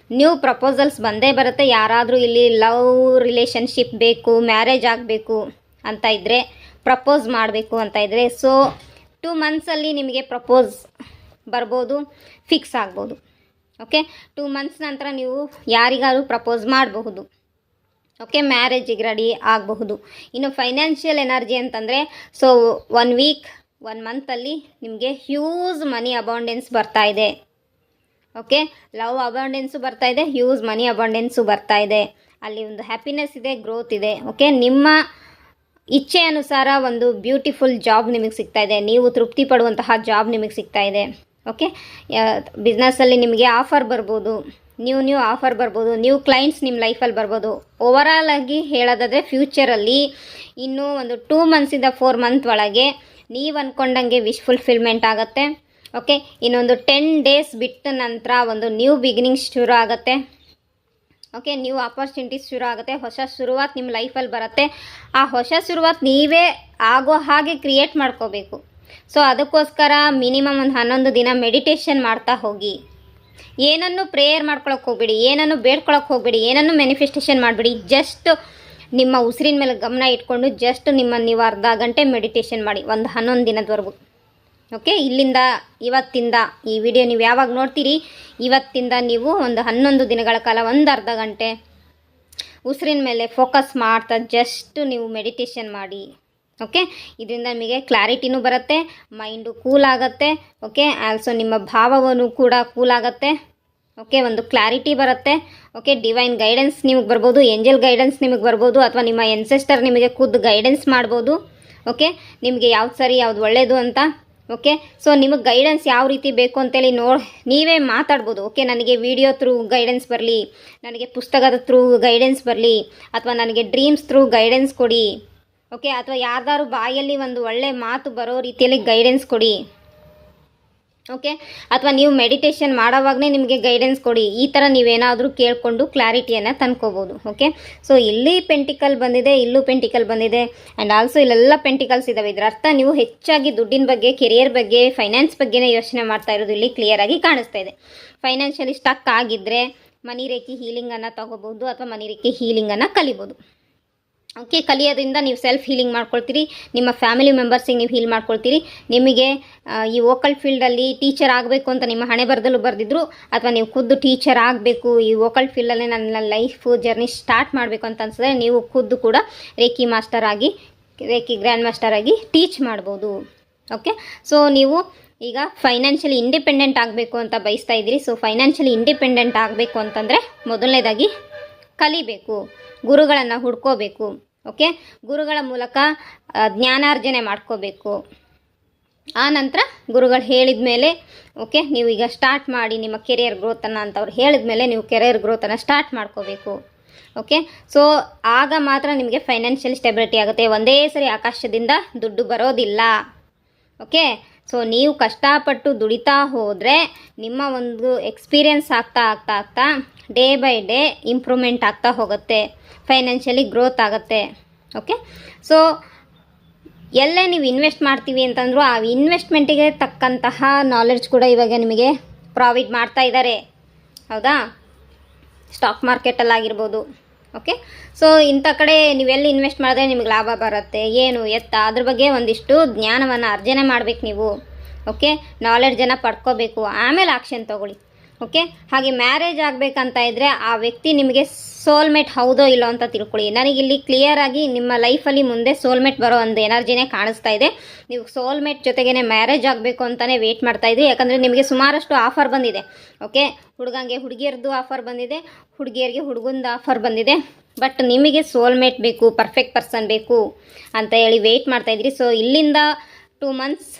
ನ್ಯೂ ಪ್ರಪೋಸಲ್ಸ್ ಬಂದೇ ಬರುತ್ತೆ. ಯಾರಾದರೂ ಇಲ್ಲಿ ಲವ್ ರಿಲೇಷನ್ಶಿಪ್ ಬೇಕು, ಮ್ಯಾರೇಜ್ ಆಗಬೇಕು ಅಂತ ಇದ್ದರೆ, ಪ್ರಪೋಸ್ ಮಾಡಬೇಕು ಅಂತ ಇದ್ದರೆ, ಸೊ 2 ಮಂತ್ಸಲ್ಲಿ ನಿಮಗೆ ಪ್ರಪೋಸ್ ಬರ್ಬೋದು, ಫಿಕ್ಸ್ ಆಗ್ಬೋದು, ಓಕೆ. 2 ಮಂತ್ಸ್ ನಂತರ ನೀವು ಯಾರಿಗಾದ್ರೂ ಪ್ರಪೋಸ್ ಮಾಡಬಹುದು, ಓಕೆ. ಮ್ಯಾರೇಜಿಗೆ ರೆಡಿ ಆಗಬಹುದು. ಇನ್ನು ಫೈನಾನ್ಷಿಯಲ್ ಎನರ್ಜಿ ಅಂತಂದರೆ, ಸೊ 1 ವೀಕ್ 1 ಮಂತಲ್ಲಿ ನಿಮಗೆ ಹ್ಯೂಜ್ ಮನಿ ಅಬೌಂಡೆನ್ಸ್ ಬರ್ತಾ ಇದೆ, ಓಕೆ. ಲವ್ ಅಬೌಂಡೆನ್ಸು ಬರ್ತಾ ಇದೆ, ಹ್ಯೂಜ್ ಮನಿ ಅಬೌಂಡೆನ್ಸು ಬರ್ತಾ ಇದೆ. ಅಲ್ಲಿ ಒಂದು ಹ್ಯಾಪಿನೆಸ್ ಇದೆ, ಗ್ರೋತ್ ಇದೆ, ಓಕೆ. ನಿಮ್ಮ ಇಚ್ಛೆ ಅನುಸಾರ ಒಂದು ಬ್ಯೂಟಿಫುಲ್ ಜಾಬ್ ನಿಮಗೆ ಸಿಗ್ತಾ ಇದೆ, ನೀವು ತೃಪ್ತಿ ಪಡುವಂತಹ ಜಾಬ್ ನಿಮಗೆ ಸಿಗ್ತಾ ಇದೆ, ಓಕೆ. ಬಿಸ್ನೆಸ್ಸಲ್ಲಿ ನಿಮಗೆ ಆಫರ್ ಬರ್ಬೋದು, ನ್ಯೂ ಆಫರ್ ಬರ್ಬೋದು, ನ್ಯೂ ಕ್ಲೈಂಟ್ಸ್ ನಿಮ್ಮ ಲೈಫಲ್ಲಿ ಬರ್ಬೋದು. ಓವರಾಲ್ ಆಗಿ ಹೇಳೋದಾದರೆ ಫ್ಯೂಚರಲ್ಲಿ ಇನ್ನೂ ಒಂದು 2 ಮಂತ್ಸಿಂದ 4 ಮಂತ್ ಒಳಗೆ ನೀವು ಅಂದ್ಕೊಂಡಂಗೆ ವಿಶ್ ಫುಲ್ಫಿಲ್ಮೆಂಟ್ ಆಗುತ್ತೆ. ಓಕೆ, ಇನ್ನೊಂದು 10 ಡೇಸ್ ಬಿಟ್ಟ ನಂತರ ಒಂದು ನ್ಯೂ ಬಿಗಿನಿಂಗ್ಸ್ ಶುರು ಆಗುತ್ತೆ. ಓಕೆ, ನ್ಯೂ ಆಪರ್ಚುನಿಟೀಸ್ ಶುರು ಆಗುತ್ತೆ. ಹೊಸ ಶುರುವಾತ್ ನಿಮ್ಮ ಲೈಫಲ್ಲಿ ಬರುತ್ತೆ. ಆ ಹೊಸ ಶುರುವಾತ್ ನೀವೇ ಆಗೋ ಹಾಗೆ ಕ್ರಿಯೇಟ್ ಮಾಡ್ಕೋಬೇಕು. ಸೊ ಅದಕ್ಕೋಸ್ಕರ ಮಿನಿಮಮ್ ಒಂದು 11 ದಿನ ಮೆಡಿಟೇಷನ್ ಮಾಡ್ತಾ ಹೋಗಿ. ಏನನ್ನು ಪ್ರೇಯರ್ ಮಾಡ್ಕೊಳಕ್ಕೆ ಹೋಗ್ಬೇಡಿ, ಏನನ್ನು ಬೇಡ್ಕೊಳಕ್ಕೆ ಹೋಗ್ಬೇಡಿ, ಏನನ್ನು ಮ್ಯಾನಿಫೆಸ್ಟೇಷನ್ ಮಾಡಬೇಡಿ. ಜಸ್ಟ್ ನಿಮ್ಮ ಉಸಿರಿನ ಮೇಲೆ ಗಮನ ಇಟ್ಕೊಂಡು ಜಸ್ಟ್ ನೀವು ಅರ್ಧ ಗಂಟೆ ಮೆಡಿಟೇಷನ್ ಮಾಡಿ ಒಂದು 11 ದಿನದವರೆಗೂ. ಓಕೆ, ಇವತ್ತಿಂದ ಈ ವಿಡಿಯೋ ನೀವು ಯಾವಾಗ ನೋಡ್ತೀರಿ ಇವತ್ತಿಂದ ನೀವು ಒಂದು 11 ದಿನಗಳ ಕಾಲ ಒಂದು ಅರ್ಧ ಗಂಟೆ ಉಸಿರಿನ ಮೇಲೆ ಫೋಕಸ್ ಮಾಡ್ತಾ ಜಸ್ಟ್ ನೀವು ಮೆಡಿಟೇಷನ್ ಮಾಡಿ. ಓಕೆ, ಇದರಿಂದ ನಿಮಗೆ ಕ್ಲಾರಿಟಿನೂ ಬರುತ್ತೆ, ಮೈಂಡು ಕೂಲ್ ಆಗುತ್ತೆ. ಓಕೆ, ಆಲ್ಸೋ ನಿಮ್ಮ ಭಾವವನ್ನು ಕೂಡ ಕೂಲ್ ಆಗುತ್ತೆ. ಓಕೆ, ಒಂದು ಕ್ಲಾರಿಟಿ ಬರುತ್ತೆ. ಓಕೆ, ಡಿವೈನ್ ಗೈಡೆನ್ಸ್ ನಿಮಗೆ ಬರ್ಬೋದು, ಏಂಜಲ್ ಗೈಡೆನ್ಸ್ ನಿಮಗೆ ಬರ್ಬೋದು, ಅಥವಾ ನಿಮ್ಮ ಎನ್ಸೆಸ್ಟರ್ ನಿಮಗೆ ಖುದ್ದು ಗೈಡೆನ್ಸ್ ಮಾಡ್ಬೋದು. ಓಕೆ, ನಿಮಗೆ ಯಾವ್ದು ಸರಿ ಯಾವ್ದು ಒಳ್ಳೆಯದು ಅಂತ. ಓಕೆ, ಸೊ ನಿಮಗೆ ಗೈಡೆನ್ಸ್ ಯಾವ ರೀತಿ ಬೇಕು ಅಂತೇಳಿ ನೀವೇ ಮಾತಾಡ್ಬೋದು. ಓಕೆ, ನನಗೆ ವಿಡಿಯೋ ಥ್ರೂ ಗೈಡೆನ್ಸ್ ಬರಲಿ, ನನಗೆ ಪುಸ್ತಕದ ಥ್ರೂ ಗೈಡೆನ್ಸ್ ಬರಲಿ, ಅಥವಾ ನನಗೆ ಡ್ರೀಮ್ಸ್ ಥ್ರೂ ಗೈಡೆನ್ಸ್ ಕೊಡಿ. ಓಕೆ, ಅಥವಾ ಯಾರ್ದಾರು ಬಾಯಲ್ಲಿ ಒಂದು ಒಳ್ಳೆ ಮಾತು ಬರೋ ರೀತಿಯಲ್ಲಿ ಗೈಡೆನ್ಸ್ ಕೊಡಿ. ಓಕೆ, ಅಥವಾ ನೀವು ಮೆಡಿಟೇಷನ್ ಮಾಡೋವಾಗಲೇ ನಿಮಗೆ ಗೈಡೆನ್ಸ್ ಕೊಡಿ. ಈ ಥರ ನೀವೇನಾದರೂ ಕೇಳಿಕೊಂಡು ಕ್ಲಾರಿಟಿಯನ್ನು ತಂದ್ಕೋಬೋದು. ಓಕೆ, ಸೊ ಇಲ್ಲಿ ಪೆಂಟಿಕಲ್ ಬಂದಿದೆ, ಇಲ್ಲೂ ಪೆಂಟಿಕಲ್ ಬಂದಿದೆ, ಆ್ಯಂಡ್ ಆಲ್ಸೋ ಇಲ್ಲೆಲ್ಲ ಪೆಂಟಿಕಲ್ಸ್ ಇದ್ದಾವೆ. ಇದರ ಅರ್ಥ ನೀವು ಹೆಚ್ಚಾಗಿ ದುಡ್ಡಿನ ಬಗ್ಗೆ, ಕೆರಿಯರ್ ಬಗ್ಗೆ, ಫೈನಾನ್ಸ್ ಬಗ್ಗೆನೇ ಯೋಚನೆ ಮಾಡ್ತಾ ಇರೋದು ಇಲ್ಲಿ ಕ್ಲಿಯರಾಗಿ ಕಾಣಿಸ್ತಾ ಇದೆ. ಫೈನಾನ್ಷಿಯಲಿ ಸ್ಟಕ್ ಆಗಿದ್ದರೆ ಮನಿ ರೇಖಿ ಹೀಲಿಂಗನ್ನು ತಗೋಬೋದು, ಅಥವಾ ಮನಿ ರೇಖಿ ಹೀಲಿಂಗನ್ನು ಕಲಿಬೋದು. ಓಕೆ, ಕಲಿಯೋದ್ರಿಂದ ನೀವು ಸೆಲ್ಫ್ ಹೀಲಿಂಗ್ ಮಾಡ್ಕೊಳ್ತೀರಿ, ನಿಮ್ಮ ಫ್ಯಾಮಿಲಿ ಮೆಂಬರ್ಸಿಗೆ ನೀವು ಹೀಲ್ ಮಾಡ್ಕೊಳ್ತೀರಿ. ನಿಮಗೆ ಈ ವೋಕಲ್ ಫೀಲ್ಡಲ್ಲಿ ಟೀಚರ್ ಆಗಬೇಕು ಅಂತ ನಿಮ್ಮ ಹಣೆ ಬರದಲ್ಲೂ ಬರೆದಿದ್ರು, ಅಥವಾ ನೀವು ಖುದ್ದು ಟೀಚರ್ ಆಗಬೇಕು, ಈ ವೋಕಲ್ ಫೀಲ್ಡಲ್ಲೇ ನನ್ನ ಲೈಫ್ ಜರ್ನಿ ಸ್ಟಾರ್ಟ್ ಮಾಡಬೇಕು ಅಂತ ಅನ್ಸಿದ್ರೆ ನೀವು ಖುದ್ದು ಕೂಡ ರೇಖಿ ಮಾಸ್ಟರ್ ಆಗಿ, ರೇಖಿ ಗ್ರ್ಯಾಂಡ್ ಮಾಸ್ಟರ್ ಆಗಿ ಟೀಚ್ ಮಾಡ್ಬೋದು. ಓಕೆ, ಸೊ ನೀವು ಈಗ ಫೈನಾನ್ಷಿಯಲಿ ಇಂಡಿಪೆಂಡೆಂಟ್ ಆಗಬೇಕು ಅಂತ ಬಯಸ್ತಾ ಇದ್ದೀರಿ. ಸೊ ಫೈನಾನ್ಷಿಯಲಿ ಇಂಡಿಪೆಂಡೆಂಟ್ ಆಗಬೇಕು ಅಂತಂದರೆ ಮೊದಲನೇದಾಗಿ ಕಲಿಬೇಕು, ಗುರುಗಳನ್ನು ಹುಡ್ಕೋಬೇಕು. ಓಕೆ, ಗುರುಗಳ ಮೂಲಕ ಜ್ಞಾನಾರ್ಜನೆ ಮಾಡ್ಕೋಬೇಕು. ಆ ನಂತರ ಗುರುಗಳು ಹೇಳಿದ ಮೇಲೆ ಓಕೆ ನೀವು ಈಗ ಸ್ಟಾರ್ಟ್ ಮಾಡಿ ನಿಮ್ಮ ಕೆರಿಯರ್ ಗ್ರೋತನ್ನು ಅಂತ ಅವ್ರು ಹೇಳಿದ ಮೇಲೆ ನೀವು ಕೆರಿಯರ್ ಗ್ರೋತನ್ನು ಸ್ಟಾರ್ಟ್ ಮಾಡ್ಕೋಬೇಕು. ಓಕೆ, ಸೊ ಆಗ ಮಾತ್ರ ನಿಮಗೆ ಫೈನಾನ್ಷಿಯಲ್ ಸ್ಟೆಬಿಲಿಟಿ ಆಗುತ್ತೆ. ಒಂದೇ ಸರಿ ಆಕಾಶದಿಂದ ದುಡ್ಡು ಬರೋದಿಲ್ಲ. ಓಕೆ, ಸೊ ನೀವು ಕಷ್ಟಪಟ್ಟು ದುಡಿತಾ ಹೋದರೆ ನಿಮ್ಮ ಒಂದು ಎಕ್ಸ್ಪೀರಿಯನ್ಸ್ ಆಗ್ತಾ ಡೇ ಬೈ ಡೇ ಇಂಪ್ರೂವ್ಮೆಂಟ್ ಆಗ್ತಾ ಹೋಗುತ್ತೆ, ಫೈನಾನ್ಷಿಯಲಿ ಗ್ರೋತ್ ಆಗುತ್ತೆ. ಓಕೆ, ಸೊ ಎಲ್ಲೇ ನೀವು ಇನ್ವೆಸ್ಟ್ ಮಾಡ್ತೀವಿ ಅಂತಂದರೂ ಆ ಇನ್ವೆಸ್ಟ್ಮೆಂಟಿಗೆ ತಕ್ಕಂತಹ ನಾಲೆಡ್ಜ್ ಕೂಡ ಇವಾಗ ನಿಮಗೆ ಪ್ರಾವಿಡ್ ಮಾಡ್ತಾ ಇದ್ದಾರೆ. ಹೌದಾ, ಸ್ಟಾಕ್ ಮಾರ್ಕೆಟಲ್ಲಾಗಿರ್ಬೋದು. ಓಕೆ, ಸೊ ಇಂಥ ಕಡೆ ನೀವೆಲ್ಲಿ ಇನ್ವೆಸ್ಟ್ ಮಾಡಿದ್ರೆ ನಿಮಗೆ ಲಾಭ ಬರುತ್ತೆ, ಏನು ಎತ್ತ ಅದ್ರ ಬಗ್ಗೆ ಒಂದಿಷ್ಟು ಜ್ಞಾನವನ್ನು ಅರ್ಜನೆ ಮಾಡಬೇಕು ನೀವು. ಓಕೆ, ನಾಲೆಡ್ಜನ್ನು ಪಡ್ಕೋಬೇಕು, ಆಮೇಲೆ ಆಕ್ಷನ್ ತೊಗೊಳ್ಳಿ. ಓಕೆ, ಹಾಗೆ ಮ್ಯಾರೇಜ್ ಆಗಬೇಕಂತ ಇದ್ದರೆ ಆ ವ್ಯಕ್ತಿ ನಿಮಗೆ ಸೋಲ್ಮೇಟ್ ಹೌದೋ ಇಲ್ಲೋ ಅಂತ ತಿಳ್ಕೊಳ್ಳಿ. ನನಗಿಲ್ಲಿ ಕ್ಲಿಯರಾಗಿ ನಿಮ್ಮ ಲೈಫಲ್ಲಿ ಮುಂದೆ ಸೋಲ್ಮೇಟ್ ಬರೋ ಒಂದು ಎನರ್ಜಿನೇ ಕಾಣಿಸ್ತಾ ಇದೆ. ನೀವು ಸೋಲ್ಮೇಟ್ ಜೊತೆಗೇ ಮ್ಯಾರೇಜ್ ಆಗಬೇಕು ಅಂತಲೇ ವೆಯ್ಟ್ ಮಾಡ್ತಾಯಿದ್ರಿ. ಯಾಕಂದರೆ ನಿಮಗೆ ಸುಮಾರಷ್ಟು ಆಫರ್ ಬಂದಿದೆ. ಓಕೆ, ಹುಡುಗಂಗೆ ಹುಡುಗಿಯರದ್ದು ಆಫರ್ ಬಂದಿದೆ, ಹುಡುಗಿಯರಿಗೆ ಹುಡುಗಂದು ಆಫರ್ ಬಂದಿದೆ. ಬಟ್ ನಿಮಗೆ ಸೋಲ್ಮೇಟ್ ಬೇಕು, ಪರ್ಫೆಕ್ಟ್ ಪರ್ಸನ್ ಬೇಕು ಅಂತ ಹೇಳಿ ವೆಯ್ಟ್ ಮಾಡ್ತಾಯಿದ್ರಿ. ಸೊ ಇಲ್ಲಿಂದ 2 ಮಂತ್ಸ್,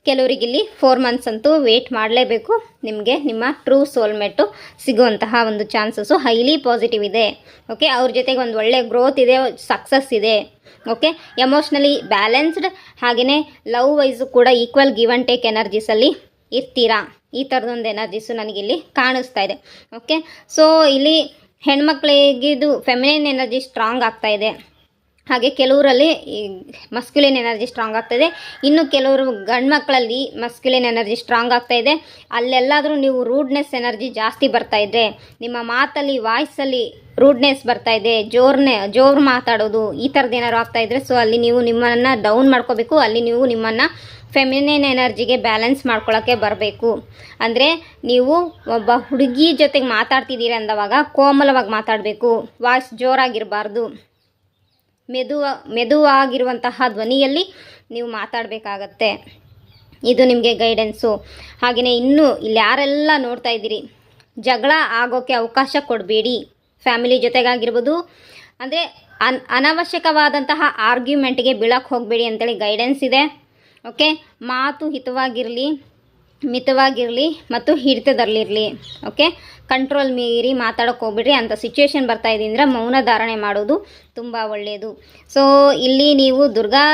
ಕೆಲವರಿಗೆ ಇಲ್ಲಿ 4 ಮಂತ್ಸ್ ಅಂತೂ ವೆಯ್ಟ್ ಮಾಡಲೇಬೇಕು. ನಿಮಗೆ ನಿಮ್ಮ ಟ್ರೂ ಸೋಲ್ಮೇಟು ಸಿಗುವಂತಹ ಒಂದು ಚಾನ್ಸಸ್ಸು ಹೈಲಿ ಪಾಸಿಟಿವ್ ಇದೆ. ಓಕೆ, ಅವ್ರ ಜೊತೆಗೆ ಒಂದು ಒಳ್ಳೆ ಗ್ರೋತ್ ಇದೆ, ಸಕ್ಸಸ್ ಇದೆ. ಓಕೆ, ಎಮೋಷ್ನಲಿ ಬ್ಯಾಲೆನ್ಸ್ಡ್, ಹಾಗೆಯೇ ಲವ್ ವೈಸು ಕೂಡ ಈಕ್ವಲ್ ಗಿವ್ ಆ್ಯಂಡ್ ಟೇಕ್ ಎನರ್ಜೀಸಲ್ಲಿ ಇರ್ತೀರಾ. ಈ ಥರದೊಂದು ಎನರ್ಜೀಸು ನನಗಿಲ್ಲಿ ಕಾಣಿಸ್ತಾ ಇದೆ. ಓಕೆ, ಸೊ ಇಲ್ಲಿ ಹೆಣ್ಮಕ್ಳಿಗಿದು ಫೆಮಿನಿನ್ ಎನರ್ಜಿ ಸ್ಟ್ರಾಂಗ್ ಆಗ್ತಾ ಇದೆ. ಹಾಗೆ ಕೆಲವರಲ್ಲಿ ಮಸ್ಕ್ಯುಲಿನ್ ಎನರ್ಜಿ ಸ್ಟ್ರಾಂಗ್ ಆಗ್ತಾಯಿದೆ. ಇನ್ನು ಕೆಲವರು ಗಂಡು ಮಕ್ಕಳಲ್ಲಿ ಮಸ್ಕ್ಯುಲಿನ್ ಎನರ್ಜಿ ಸ್ಟ್ರಾಂಗ್ ಆಗ್ತಾಯಿದೆ. ಅಲ್ಲೆಲ್ಲಾದರೂ ನೀವು ರೂಡ್ನೆಸ್ ಎನರ್ಜಿ ಜಾಸ್ತಿ ಬರ್ತಾಯಿದ್ರೆ, ನಿಮ್ಮ ಮಾತಲ್ಲಿ ವಾಯ್ಸಲ್ಲಿ ರೂಡ್ನೆಸ್ ಬರ್ತಾಯಿದೆ, ಜೋರು ಮಾತಾಡೋದು, ಈ ಥರದ್ದು ಏನಾದ್ರು ಆಗ್ತಾಯಿದ್ರೆ ಸೊ ಅಲ್ಲಿ ನೀವು ನಿಮ್ಮನ್ನು ಡೌನ್ ಮಾಡ್ಕೋಬೇಕು. ಅಲ್ಲಿ ನೀವು ನಿಮ್ಮನ್ನು ಫೆಮಿನಿನ್ ಎನರ್ಜಿಗೆ ಬ್ಯಾಲೆನ್ಸ್ ಮಾಡ್ಕೊಳ್ಳೋಕ್ಕೆ ಬರಬೇಕು. ಅಂದರೆ ನೀವು ಒಬ್ಬ ಹುಡುಗಿ ಜೊತೆಗೆ ಮಾತಾಡ್ತಿದ್ದೀರಿ ಅಂದವಾಗ ಕೋಮಲವಾಗಿ ಮಾತಾಡಬೇಕು, ವಾಯ್ಸ್ ಜೋರಾಗಿರಬಾರ್ದು, ಮೆದುವಾಗಿರುವಂತಹ ಧ್ವನಿಯಲ್ಲಿ ನೀವು ಮಾತಾಡಬೇಕಾಗತ್ತೆ. ಇದು ನಿಮಗೆ ಗೈಡೆನ್ಸು. ಹಾಗೆಯೇ ಇನ್ನೂ ಇಲ್ಲಿ ಯಾರೆಲ್ಲ ನೋಡ್ತಾ ಇದ್ದೀರಿ, ಜಗಳ ಆಗೋಕ್ಕೆ ಅವಕಾಶ ಕೊಡಬೇಡಿ. ಫ್ಯಾಮಿಲಿ ಜೊತೆಗಾಗಿರ್ಬೋದು, ಅಂದರೆ ಅನವಶ್ಯಕವಾದಂತಹ ಆರ್ಗ್ಯುಮೆಂಟ್ಗೆ ಬೀಳಕ್ಕೆ ಹೋಗಬೇಡಿ ಅಂತೇಳಿ ಗೈಡೆನ್ಸ್ ಇದೆ. ಓಕೆ, ಮಾತು ಹಿತವಾಗಿರಲಿ, ಮಿತವಾಗಿರಲಿ ಮತ್ತು ಹಿಡಿತದಲ್ಲಿರಲಿ. ಓಕೆ, ಕಂಟ್ರೋಲ್ ಮೀರಿ ಮಾತಾಡೋಕೆ ಹೋಗ್ಬಿಡ್ರಿ. ಅಂಥ ಸಿಚುವೇಶನ್ ಬರ್ತಾ ಇದೆ ಅಂದರೆ ಮೌನ ಧಾರಣೆ ಮಾಡೋದು ತುಂಬ ಒಳ್ಳೆಯದು. ಸೊ ಇಲ್ಲಿ ನೀವು ದುರ್ಗಾ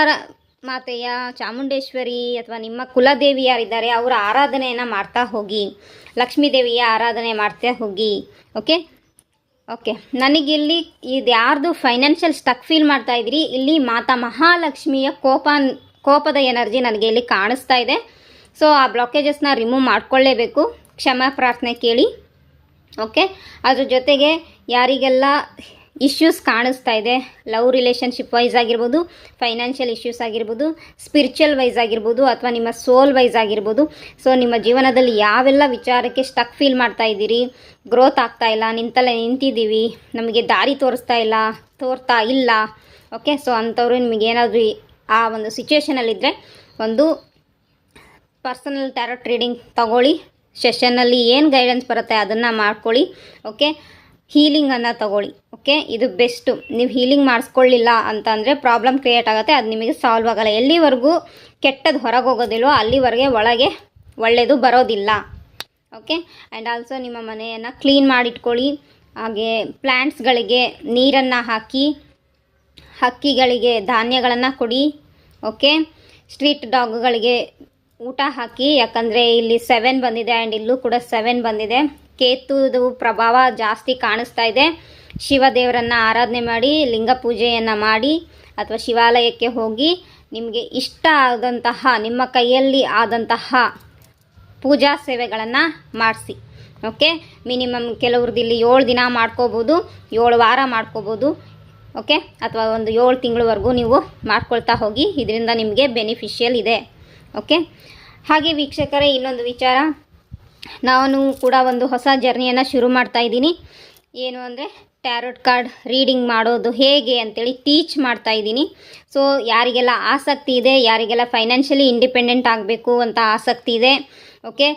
ಮಾತೆಯ, ಚಾಮುಂಡೇಶ್ವರಿ ಅಥವಾ ನಿಮ್ಮ ಕುಲದೇವಿ ಯಾರಿದ್ದಾರೆ ಅವರ ಆರಾಧನೆಯನ್ನು ಮಾಡ್ತಾ ಹೋಗಿ, ಲಕ್ಷ್ಮೀ ದೇವಿಯ ಆರಾಧನೆ ಮಾಡ್ತಾ ಹೋಗಿ. ಓಕೆ ನನಗಿಲ್ಲಿ ಇದು ಯಾರ್ದು ಫೈನಾನ್ಷಿಯಲ್ ಸ್ಟಕ್ ಫೀಲ್ ಮಾಡ್ತಾ ಇದ್ರಿ, ಇಲ್ಲಿ ಮಾತಾ ಮಹಾಲಕ್ಷ್ಮಿಯ ಕೋಪದ ಎನರ್ಜಿ ನನಗೆ ಇಲ್ಲಿ ಕಾಣಿಸ್ತಾ ಇದೆ. ಸೊ ಆ ಬ್ಲಾಕೇಜಸ್ನ ರಿಮೂವ್ ಮಾಡ್ಕೊಳ್ಳೇಬೇಕು, ಕ್ಷಮಾ ಪ್ರಾರ್ಥನೆ ಕೇಳಿ. ಓಕೆ, ಅದ್ರ ಜೊತೆಗೆ ಯಾರಿಗೆಲ್ಲ ಇಶ್ಯೂಸ್ ಕಾಣಿಸ್ತಾ ಇದೆ, ಲವ್ ರಿಲೇಷನ್ಶಿಪ್ ವೈಸ್ ಆಗಿರ್ಬೋದು, ಫೈನಾನ್ಷಿಯಲ್ ಇಶ್ಯೂಸ್ ಆಗಿರ್ಬೋದು, ಸ್ಪಿರಿಚುವಲ್ ವೈಸ್ ಆಗಿರ್ಬೋದು, ಅಥವಾ ನಿಮ್ಮ ಸೋಲ್ ವೈಸ್ ಆಗಿರ್ಬೋದು. ಸೊ ನಿಮ್ಮ ಜೀವನದಲ್ಲಿ ಯಾವೆಲ್ಲ ವಿಚಾರಕ್ಕೆ ಸ್ಟಕ್ ಫೀಲ್ ಮಾಡ್ತಾ ಇದ್ದೀರಿ, ಗ್ರೋತ್ ಆಗ್ತಾ ಇಲ್ಲ, ನಿಂತಿದ್ದೀವಿ, ನಮಗೆ ದಾರಿ ತೋರಿಸ್ತಾ ಇಲ್ಲ. ಓಕೆ, ಸೊ ಅಂಥವ್ರು ನಿಮಗೇನಾದರೂ ಆ ಒಂದು ಸಿಚುವೇಷನಲ್ಲಿದ್ದರೆ ಒಂದು ಪರ್ಸನಲ್ ಟ್ಯಾರೋಟ್ ರೀಡಿಂಗ್ ತಗೊಳ್ಳಿ. ಸೆಷನ್ನಲ್ಲಿ ಏನು ಗೈಡೆನ್ಸ್ ಬರುತ್ತೆ ಅದನ್ನು ಮಾಡ್ಕೊಳ್ಳಿ. ಓಕೆ, ಹೀಲಿಂಗನ್ನು ತಗೊಳ್ಳಿ. ಓಕೆ, ಇದು ಬೆಸ್ಟು. ನೀವು ಹೀಲಿಂಗ್ ಮಾಡಿಸ್ಕೊಳ್ಳಿಲ್ಲ ಅಂತಂದರೆ ಪ್ರಾಬ್ಲಮ್ ಕ್ರಿಯೇಟ್ ಆಗುತ್ತೆ, ಅದು ನಿಮಗೆ ಸಾಲ್ವ್ ಆಗೋಲ್ಲ. ಎಲ್ಲಿವರೆಗೂ ಕೆಟ್ಟದ್ದು ಹೊರಗೆ ಹೋಗೋದಿಲ್ವೋ ಅಲ್ಲಿವರೆಗೆ ಒಳಗೆ ಒಳ್ಳೆಯದು ಬರೋದಿಲ್ಲ. ಓಕೆ, ಆ್ಯಂಡ್ ಆಲ್ಸೋ ನಿಮ್ಮ ಮನೆಯನ್ನು ಕ್ಲೀನ್ ಮಾಡಿಟ್ಕೊಳ್ಳಿ. ಹಾಗೆ ಪ್ಲ್ಯಾಂಟ್ಸ್ಗಳಿಗೆ ನೀರನ್ನು ಹಾಕಿ, ಹಕ್ಕಿಗಳಿಗೆ ಧಾನ್ಯಗಳನ್ನು ಕೊಡಿ. ಓಕೆ, ಸ್ಟ್ರೀಟ್ ಡಾಗ್ಗಳಿಗೆ ಊಟ ಹಾಕಿ, ಯಾಕಂದರೆ ಇಲ್ಲಿ 7 ಬಂದಿದೆ ಆ್ಯಂಡ್ ಇಲ್ಲೂ ಕೂಡ 7 ಬಂದಿದೆ. ಕೇತುದು ಪ್ರಭಾವ ಜಾಸ್ತಿ ಕಾಣಿಸ್ತಾ ಇದೆ. ಶಿವದೇವರನ್ನು ಆರಾಧನೆ ಮಾಡಿ, ಲಿಂಗ ಪೂಜೆಯನ್ನು ಮಾಡಿ, ಅಥವಾ ಶಿವಾಲಯಕ್ಕೆ ಹೋಗಿ ನಿಮಗೆ ಇಷ್ಟ ಆದಂತಹ, ನಿಮ್ಮ ಕೈಯಲ್ಲಿ ಆದಂತಹ ಪೂಜಾ ಸೇವೆಗಳನ್ನು ಮಾಡಿಸಿ. ಓಕೆ, ಮಿನಿಮಮ್ ಕೆಲವ್ರದ್ದು ಇಲ್ಲಿ 7 ದಿನ ಮಾಡ್ಕೋಬೋದು, 7 ವಾರ ಮಾಡ್ಕೋಬೋದು. ಓಕೆ, ಅಥವಾ ಒಂದು 7 ತಿಂಗಳವರೆಗೂ ನೀವು ಮಾಡ್ಕೊಳ್ತಾ ಹೋಗಿ, ಇದರಿಂದ ನಿಮಗೆ ಬೆನಿಫಿಷಿಯಲ್ ಇದೆ. ಓಕೆ, ಹಾಗೆ ವೀಕ್ಷಕರೇ, ಇನ್ನೊಂದು ವಿಚಾರ, ನಾನು ಕೂಡ ಒಂದು ಹೊಸ ಜರ್ನಿಯನ್ನು ಶುರು ಮಾಡ್ತಾ ಇದ್ದೀನಿ. ಏನು ಅಂದರೆ ಟ್ಯಾರೋಟ್ ಕಾರ್ಡ್ ರೀಡಿಂಗ್ ಮಾಡೋದು ಹೇಗೆ ಅಂತೇಳಿ ಟೀಚ್ ಮಾಡ್ತಾ ಇದ್ದೀನಿ. ಸೊ ಯಾರಿಗೆಲ್ಲ ಆಸಕ್ತಿ ಇದೆ, ಯಾರಿಗೆಲ್ಲ ಫೈನಾನ್ಷಿಯಲಿ ಇಂಡಿಪೆಂಡೆಂಟ್ ಆಗಬೇಕು ಅಂತ ಆಸಕ್ತಿ ಇದೆ, ಓಕೆ,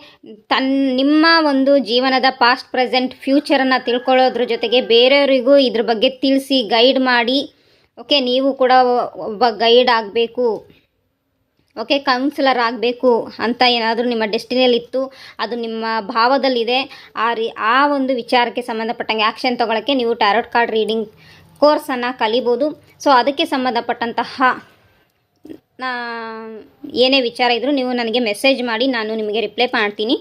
ನಿಮ್ಮ ಒಂದು ಜೀವನದ ಪಾಸ್ಟ್, ಪ್ರೆಸೆಂಟ್, ಫ್ಯೂಚರನ್ನು ತಿಳ್ಕೊಳ್ಳೋದ್ರ ಜೊತೆಗೆ ಬೇರೆಯವರಿಗೂ ಇದ್ರ ಬಗ್ಗೆ ತಿಳಿಸಿ ಗೈಡ್ ಮಾಡಿ. ಓಕೆ, ನೀವು ಕೂಡ ಒಬ್ಬ ಗೈಡ್ ಆಗಬೇಕು, ಓಕೆ, ಕೌನ್ಸಿಲರ್ ಆಗಬೇಕು ಅಂತ ಏನಾದರೂ ನಿಮ್ಮ ಡೆಸ್ಟಿನಿಯಲ್ಲಿತ್ತು, ಅದು ನಿಮ್ಮ ಭಾವದಲ್ಲಿದೆ, ಆ ಒಂದು ವಿಚಾರಕ್ಕೆ ಸಂಬಂಧಪಟ್ಟಂಗೆ ಆ್ಯಕ್ಷನ್ ತೊಗೊಳಕ್ಕೆ ನೀವು ಟ್ಯಾರೋಟ್ ಕಾರ್ಡ್ ರೀಡಿಂಗ್ ಕೋರ್ಸನ್ನು ಕಲಿಬೋದು. ಸೊ ಅದಕ್ಕೆ ಸಂಬಂಧಪಟ್ಟಂತಹ ಏನೇ ವಿಚಾರ ಇದ್ದರೂ ನೀವು ನನಗೆ ಮೆಸೇಜ್ ಮಾಡಿ, ನಾನು ನಿಮಗೆ ರಿಪ್ಲೈ ಮಾಡ್ತೀನಿ.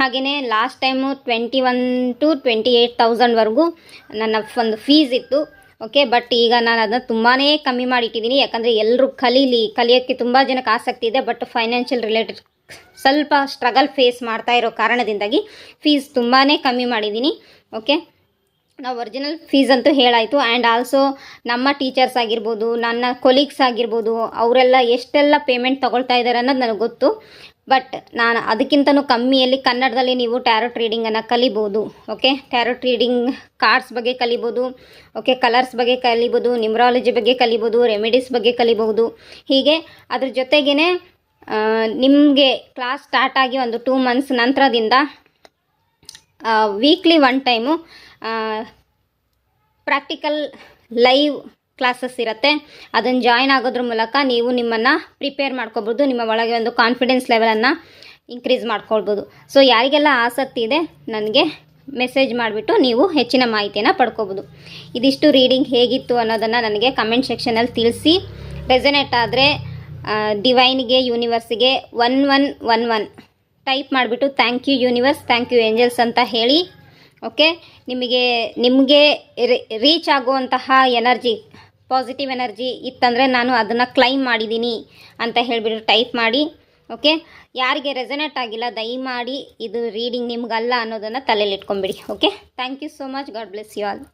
ಹಾಗೆಯೇ ಲಾಸ್ಟ್ ಟೈಮು 21,000 to 28,000ವರೆಗೂ ನನ್ನ ಒಂದು ಫೀಸ್ ಇತ್ತು. ಓಕೆ, ಬಟ್ ಈಗ ನಾನು ಅದನ್ನು ತುಂಬಾ ಕಮ್ಮಿ ಮಾಡಿಟ್ಟಿದ್ದೀನಿ. ಯಾಕಂದರೆ ಎಲ್ಲರೂ ಕಲಿಯೋಕ್ಕೆ ತುಂಬ ಜನಕ್ಕೆ ಆಸಕ್ತಿ ಇದೆ, ಬಟ್ ಫೈನಾನ್ಷಿಯಲ್ ರಿಲೇಟೆಡ್ ಸ್ವಲ್ಪ ಸ್ಟ್ರಗಲ್ ಫೇಸ್ ಮಾಡ್ತಾ ಇರೋ ಕಾರಣದಿಂದಾಗಿ ಫೀಸ್ ತುಂಬಾ ಕಮ್ಮಿ ಮಾಡಿದ್ದೀನಿ. ಓಕೆ, ನಾವು ಒರಿಜಿನಲ್ ಫೀಸ್ ಅಂತೂ ಹೇಳಾಯಿತು. ಆ್ಯಂಡ್ ಆಲ್ಸೋ ನಮ್ಮ ಟೀಚರ್ಸ್ ಆಗಿರ್ಬೋದು, ನನ್ನ ಕೊಲೀಗ್ಸ್ ಆಗಿರ್ಬೋದು, ಅವರೆಲ್ಲ ಎಷ್ಟೆಲ್ಲ ಪೇಮೆಂಟ್ ತೊಗೊಳ್ತಾ ಇದ್ದಾರೆ ಅನ್ನೋದು ನನಗೆ ಗೊತ್ತು. ಬಟ್ ನಾನು ಅದಕ್ಕಿಂತನೂ ಕಮ್ಮಿಯಲ್ಲಿ ಕನ್ನಡದಲ್ಲಿ ನೀವು ಟ್ಯಾರೋಟ್ ರೀಡಿಂಗನ್ನು ಕಲಿಬೋದು. ಓಕೆ, ಟ್ಯಾರೋಟ್ ರೀಡಿಂಗ್ ಕಾರ್ಡ್ಸ್ ಬಗ್ಗೆ ಕಲಿಬೋದು. ಓಕೆ, ಕಲರ್ಸ್ ಬಗ್ಗೆ ಕಲಿಬೋದು, ನ್ಯೂಮರಾಲಜಿ ಬಗ್ಗೆ ಕಲಿಬೋದು, ರೆಮಿಡೀಸ್ ಬಗ್ಗೆ ಕಲಿಬೋದು. ಹೀಗೆ ಅದ್ರ ಜೊತೆಗೇ ನಿಮಗೆ ಕ್ಲಾಸ್ ಸ್ಟಾರ್ಟ್ ಆಗಿ ಒಂದು 2 months ನಂತರದಿಂದ weekly 1 time practical live classes ಇರುತ್ತೆ. ಅದನ್ನು ಜಾಯ್ನ್ ಆಗೋದ್ರ ಮೂಲಕ ನೀವು ನಿಮ್ಮನ್ನು ಪ್ರಿಪೇರ್ ಮಾಡ್ಕೊಬೋದು, ನಿಮ್ಮ ಒಳಗೆ ಒಂದು ಕಾನ್ಫಿಡೆನ್ಸ್ ಲೆವೆಲನ್ನು ಇನ್ಕ್ರೀಸ್ ಮಾಡ್ಕೊಳ್ಬೋದು. ಸೊ ಯಾರಿಗೆಲ್ಲ ಆಸಕ್ತಿ ಇದೆ ನನಗೆ ಮೆಸೇಜ್ ಮಾಡಿಬಿಟ್ಟು ನೀವು ಹೆಚ್ಚಿನ ಮಾಹಿತಿಯನ್ನು ಪಡ್ಕೋಬೋದು. ಇದಿಷ್ಟು ರೀಡಿಂಗ್ ಹೇಗಿತ್ತು ಅನ್ನೋದನ್ನು ನನಗೆ ಕಮೆಂಟ್ ಸೆಕ್ಷನಲ್ಲಿ ತಿಳಿಸಿ. ರೆಸನೇಟ್ ಆದರೆ ಡಿವೈನ್ಗೆ, ಯೂನಿವರ್ಸಿಗೆ 1111 ಟೈಪ್ ಮಾಡಿಬಿಟ್ಟು thank you universe, thank you angels ಅಂತ ಹೇಳಿ. ಓಕೆ, ನಿಮಗೆ ರೀಚ್ ಆಗುವಂತಹ ಎನರ್ಜಿ, ಪಾಸಿಟಿವ್ ಎನರ್ಜಿ ಇತ್ತಂದರೆ ನಾನು ಅದನ್ನು ಕ್ಲೈಮ್ ಮಾಡಿದ್ದೀನಿ ಅಂತ ಹೇಳಿಬಿಟ್ಟು ಟೈಪ್ ಮಾಡಿ. ಓಕೆ, ಯಾರಿಗೆ ರೆಸನೇಟ್ ಆಗಿಲ್ಲ ದಯಮಾಡಿ ಇದು ರೀಡಿಂಗ್ ನಿಮಗಲ್ಲ ಅನ್ನೋದನ್ನು ತಲೆಯಲ್ಲಿ ಇಟ್ಕೊಂಬಿಡಿ. Okay, thank you so much. God bless you all.